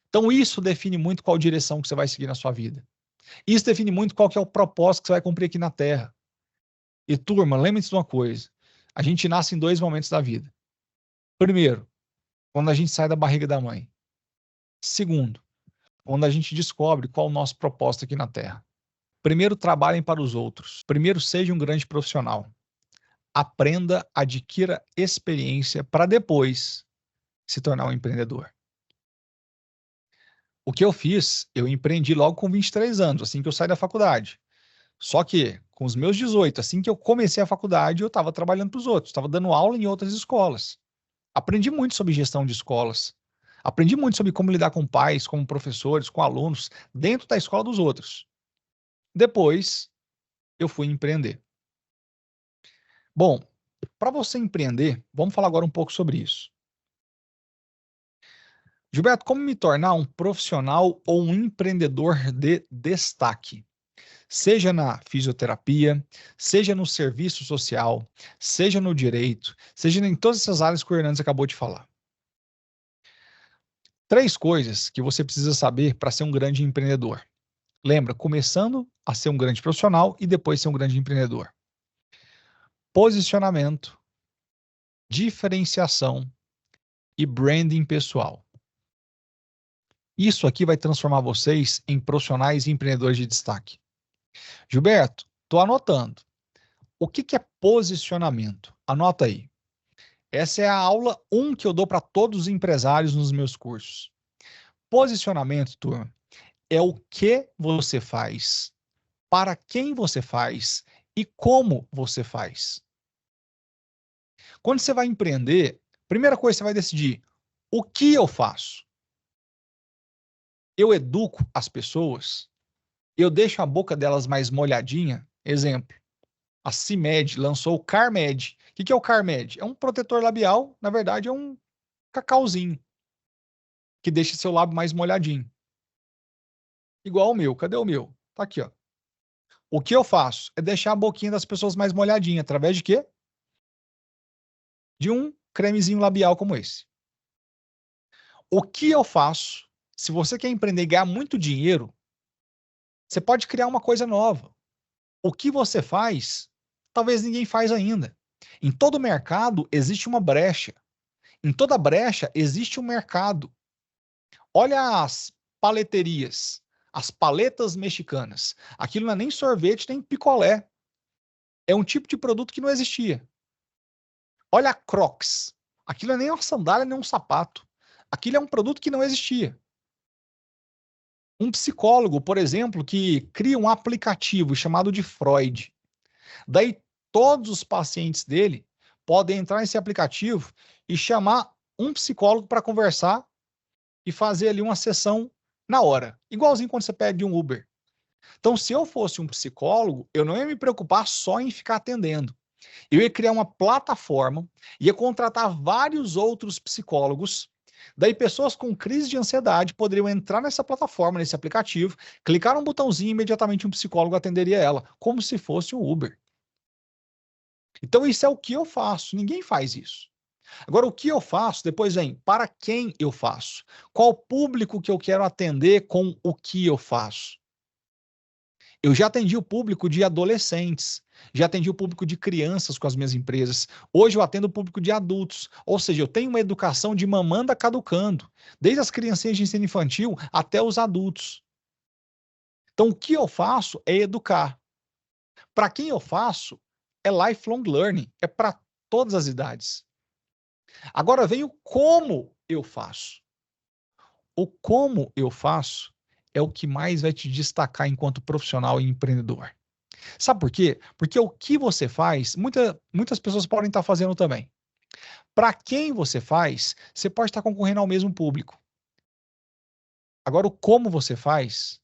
Então isso define muito qual direção que você vai seguir na sua vida. Isso define muito qual que é o propósito que você vai cumprir aqui na Terra. E turma, lembre-se de uma coisa. A gente nasce em 2 momentos da vida. Primeiro, quando a gente sai da barriga da mãe. Segundo, quando a gente descobre qual o nosso propósito aqui na Terra. Primeiro, trabalhem para os outros. Primeiro, seja um grande profissional. Aprenda, adquira experiência para depois se tornar um empreendedor. O que eu fiz, eu empreendi logo com 23 anos, assim que eu saí da faculdade. Só que, com os meus 18, assim que eu comecei a faculdade, eu estava trabalhando para os outros, estava dando aula em outras escolas. Aprendi muito sobre gestão de escolas. Aprendi muito sobre como lidar com pais, com professores, com alunos, dentro da escola dos outros. Depois, eu fui empreender. Bom, para você empreender, vamos falar agora um pouco sobre isso. Gilberto, como me tornar um profissional ou um empreendedor de destaque? Seja na fisioterapia, seja no serviço social, seja no direito, seja em todas essas áreas que o Hernandes acabou de falar. 3 coisas que você precisa saber para ser um grande empreendedor. Lembra, começando a ser um grande profissional e depois ser um grande empreendedor. Posicionamento, diferenciação e branding pessoal. Isso aqui vai transformar vocês em profissionais e empreendedores de destaque. Gilberto, estou anotando. O que é posicionamento? Anota aí. Essa é a aula 1 que eu dou para todos os empresários nos meus cursos. Posicionamento, turma, é o que você faz, para quem você faz e como você faz. Quando você vai empreender, primeira coisa você vai decidir: o que eu faço? Eu educo as pessoas? Eu deixo a boca delas mais molhadinha? Exemplo, a CIMED lançou o CarMed. O que é o CarMed? É um protetor labial, na verdade é um cacauzinho, que deixa seu lábio mais molhadinho. Igual o meu. Cadê o meu? Tá aqui, ó. O que eu faço é deixar a boquinha das pessoas mais molhadinha, através de quê? De um cremezinho labial como esse. O que eu faço, se você quer empreender e ganhar muito dinheiro, você pode criar uma coisa nova. O que você faz, talvez ninguém faz ainda. Em todo mercado existe uma brecha. Em toda brecha existe um mercado. Olha as paleterias, as paletas mexicanas. Aquilo não é nem sorvete, nem picolé. É um tipo de produto que não existia. Olha a Crocs. Aquilo não é nem uma sandália, nem um sapato. Aquilo é um produto que não existia. Um psicólogo, por exemplo, que cria um aplicativo chamado de Freud. Daí todos os pacientes dele podem entrar nesse aplicativo e chamar um psicólogo para conversar e fazer ali uma sessão na hora, igualzinho quando você pede um Uber. Então, se eu fosse um psicólogo, eu não ia me preocupar só em ficar atendendo. Eu ia criar uma plataforma, ia contratar vários outros psicólogos. Daí, pessoas com crise de ansiedade poderiam entrar nessa plataforma, nesse aplicativo, clicar um botãozinho e imediatamente um psicólogo atenderia ela, como se fosse um Uber. Então, isso é o que eu faço. Ninguém faz isso. Agora, o que eu faço? Depois vem, para quem eu faço? Qual público que eu quero atender com o que eu faço? Eu já atendi o público de adolescentes, já atendi o público de crianças com as minhas empresas. Hoje eu atendo o público de adultos, ou seja, eu tenho uma educação de mamanda caducando, desde as criancinhas de ensino infantil até os adultos. Então, o que eu faço é educar. Para quem eu faço é lifelong learning, é para todas as idades. Agora vem o como eu faço. O como eu faço é o que mais vai te destacar enquanto profissional e empreendedor. Sabe por quê? Porque o que você faz, muitas pessoas podem estar fazendo também. Para quem você faz, você pode estar concorrendo ao mesmo público. Agora, o como você faz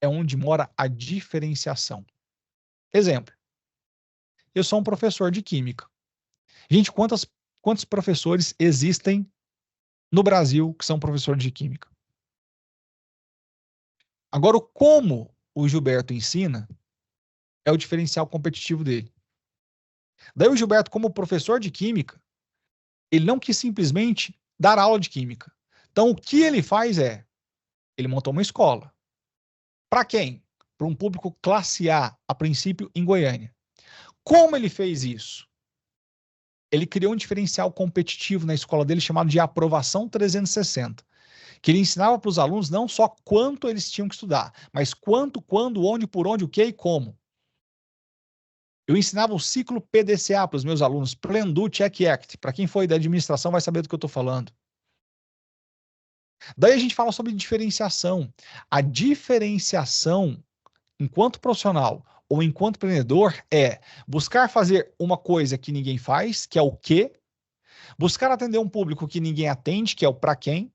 é onde mora a diferenciação. Exemplo, eu sou um professor de química. Gente, quantos professores existem no Brasil que são professores de química? Agora, o como o Gilberto ensina é o diferencial competitivo dele. Daí o Gilberto, como professor de química, ele não quis simplesmente dar aula de química. Então, o que ele faz é, ele montou uma escola. Para quem? Para um público classe a princípio, em Goiânia. Como ele fez isso? Ele criou um diferencial competitivo na escola dele chamado de aprovação 360, que ele ensinava para os alunos não só quanto eles tinham que estudar, mas quanto, quando, onde, por onde, o que e como. Eu ensinava o ciclo PDCA para os meus alunos, Plan, Do, Check, Act. Para quem foi da administração vai saber do que eu estou falando. Daí a gente fala sobre diferenciação. A diferenciação, enquanto profissional ou enquanto empreendedor, é buscar fazer uma coisa que ninguém faz, que é o quê, buscar atender um público que ninguém atende, que é o para quem,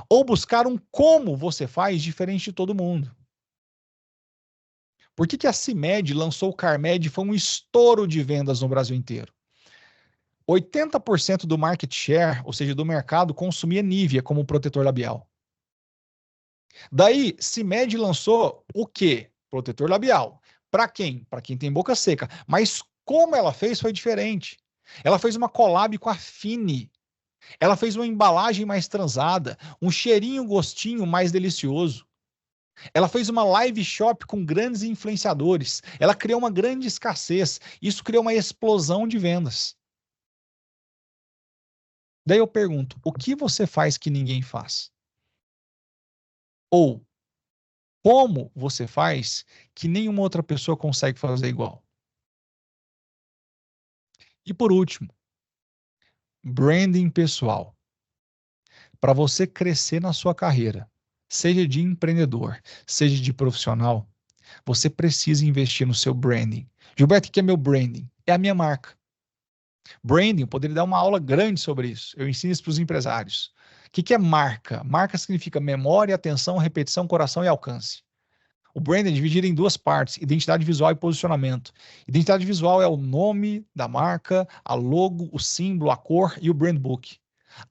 ou buscar um como você faz diferente de todo mundo. Por que a CIMED lançou o CARMED e foi um estouro de vendas no Brasil inteiro? 80% do market share, ou seja, do mercado, consumia Nivea como protetor labial. Daí, CIMED lançou o quê? Protetor labial. Para quem? Para quem tem boca seca. Mas como ela fez foi diferente. Ela fez uma collab com a Fini. Ela fez uma embalagem mais transada, um cheirinho, gostinho mais delicioso. Ela fez uma live shop com grandes influenciadores. Ela criou uma grande escassez. Isso criou uma explosão de vendas. Daí eu pergunto, o que você faz que ninguém faz? Ou como você faz que nenhuma outra pessoa consegue fazer igual? E por último, branding pessoal. Para você crescer na sua carreira, seja de empreendedor, seja de profissional, você precisa investir no seu branding. Gilberto, o que é meu branding? É a minha marca. Branding, eu poderia dar uma aula grande sobre isso. Eu ensino isso para os empresários. O que é marca? Marca significa memória, atenção, repetição, coração e alcance. O branding é dividido em duas partes: identidade visual e posicionamento. Identidade visual é o nome da marca, a logo, o símbolo, a cor e o brand book.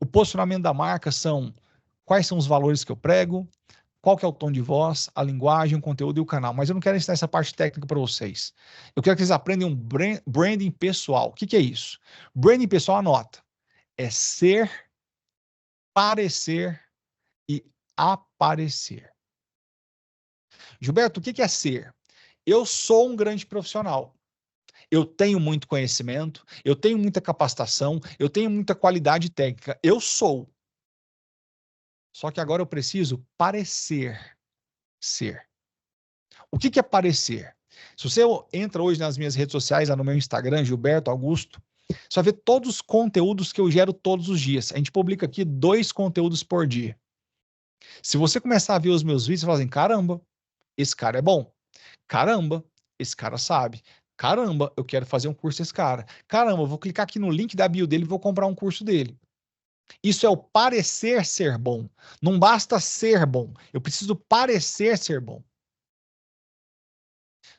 O posicionamento da marca são quais são os valores que eu prego, qual que é o tom de voz, a linguagem, o conteúdo e o canal. Mas eu não quero ensinar essa parte técnica para vocês. Eu quero que vocês aprendam um branding pessoal. O que é isso? Branding pessoal, anota. É ser, parecer e aparecer. Gilberto, o que é ser? Eu sou um grande profissional. Eu tenho muito conhecimento, eu tenho muita capacitação, eu tenho muita qualidade técnica. Eu sou. Só que agora eu preciso parecer ser. O que é parecer? Se você entra hoje nas minhas redes sociais, lá no meu Instagram, Gilberto Augusto, você vai ver todos os conteúdos que eu gero todos os dias. A gente publica aqui 2 conteúdos por dia. Se você começar a ver os meus vídeos, você fala assim, caramba, esse cara é bom. Caramba, esse cara sabe. Caramba, eu quero fazer um curso desse cara. Caramba, eu vou clicar aqui no link da bio dele e vou comprar um curso dele. Isso é o parecer ser bom. Não basta ser bom. Eu preciso parecer ser bom.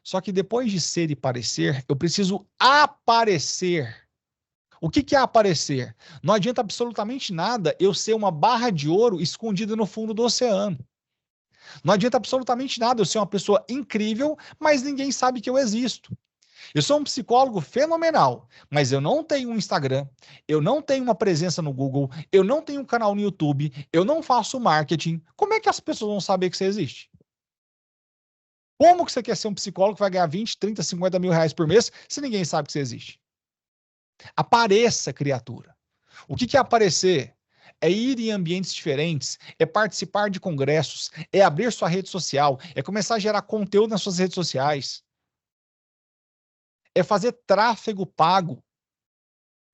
Só que depois de ser e parecer, eu preciso aparecer. O que é aparecer? Não adianta absolutamente nada eu ser uma barra de ouro escondida no fundo do oceano. Não adianta absolutamente nada eu ser uma pessoa incrível, mas ninguém sabe que eu existo. Eu sou um psicólogo fenomenal, mas eu não tenho um Instagram, eu não tenho uma presença no Google, eu não tenho um canal no YouTube, eu não faço marketing. Como é que as pessoas vão saber que você existe? Como que você quer ser um psicólogo que vai ganhar 20, 30, 50 mil reais por mês se ninguém sabe que você existe? Apareça, criatura. O que é aparecer? É ir em ambientes diferentes, é participar de congressos, é abrir sua rede social, é começar a gerar conteúdo nas suas redes sociais, é fazer tráfego pago.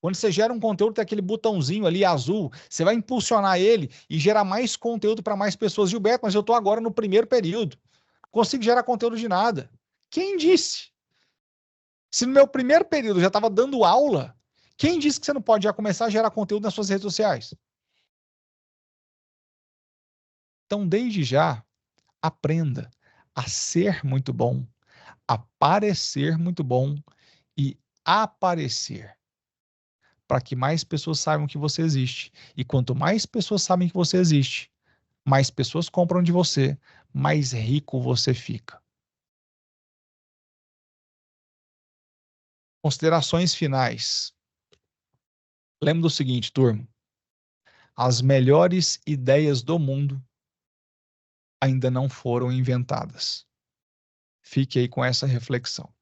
Quando você gera um conteúdo, tem aquele botãozinho ali azul, você vai impulsionar ele e gerar mais conteúdo para mais pessoas. Gilberto, mas eu estou agora no primeiro período. Consigo gerar conteúdo de nada. Quem disse? Se no meu primeiro período já estava dando aula, quem disse que você não pode já começar a gerar conteúdo nas suas redes sociais? Então, desde já, aprenda a ser muito bom, a parecer muito bom e aparecer, para que mais pessoas saibam que você existe. E quanto mais pessoas sabem que você existe, mais pessoas compram de você, mais rico você fica. Considerações finais. Lembra do seguinte, turma: as melhores ideias do mundo ainda não foram inventadas. Fique aí com essa reflexão.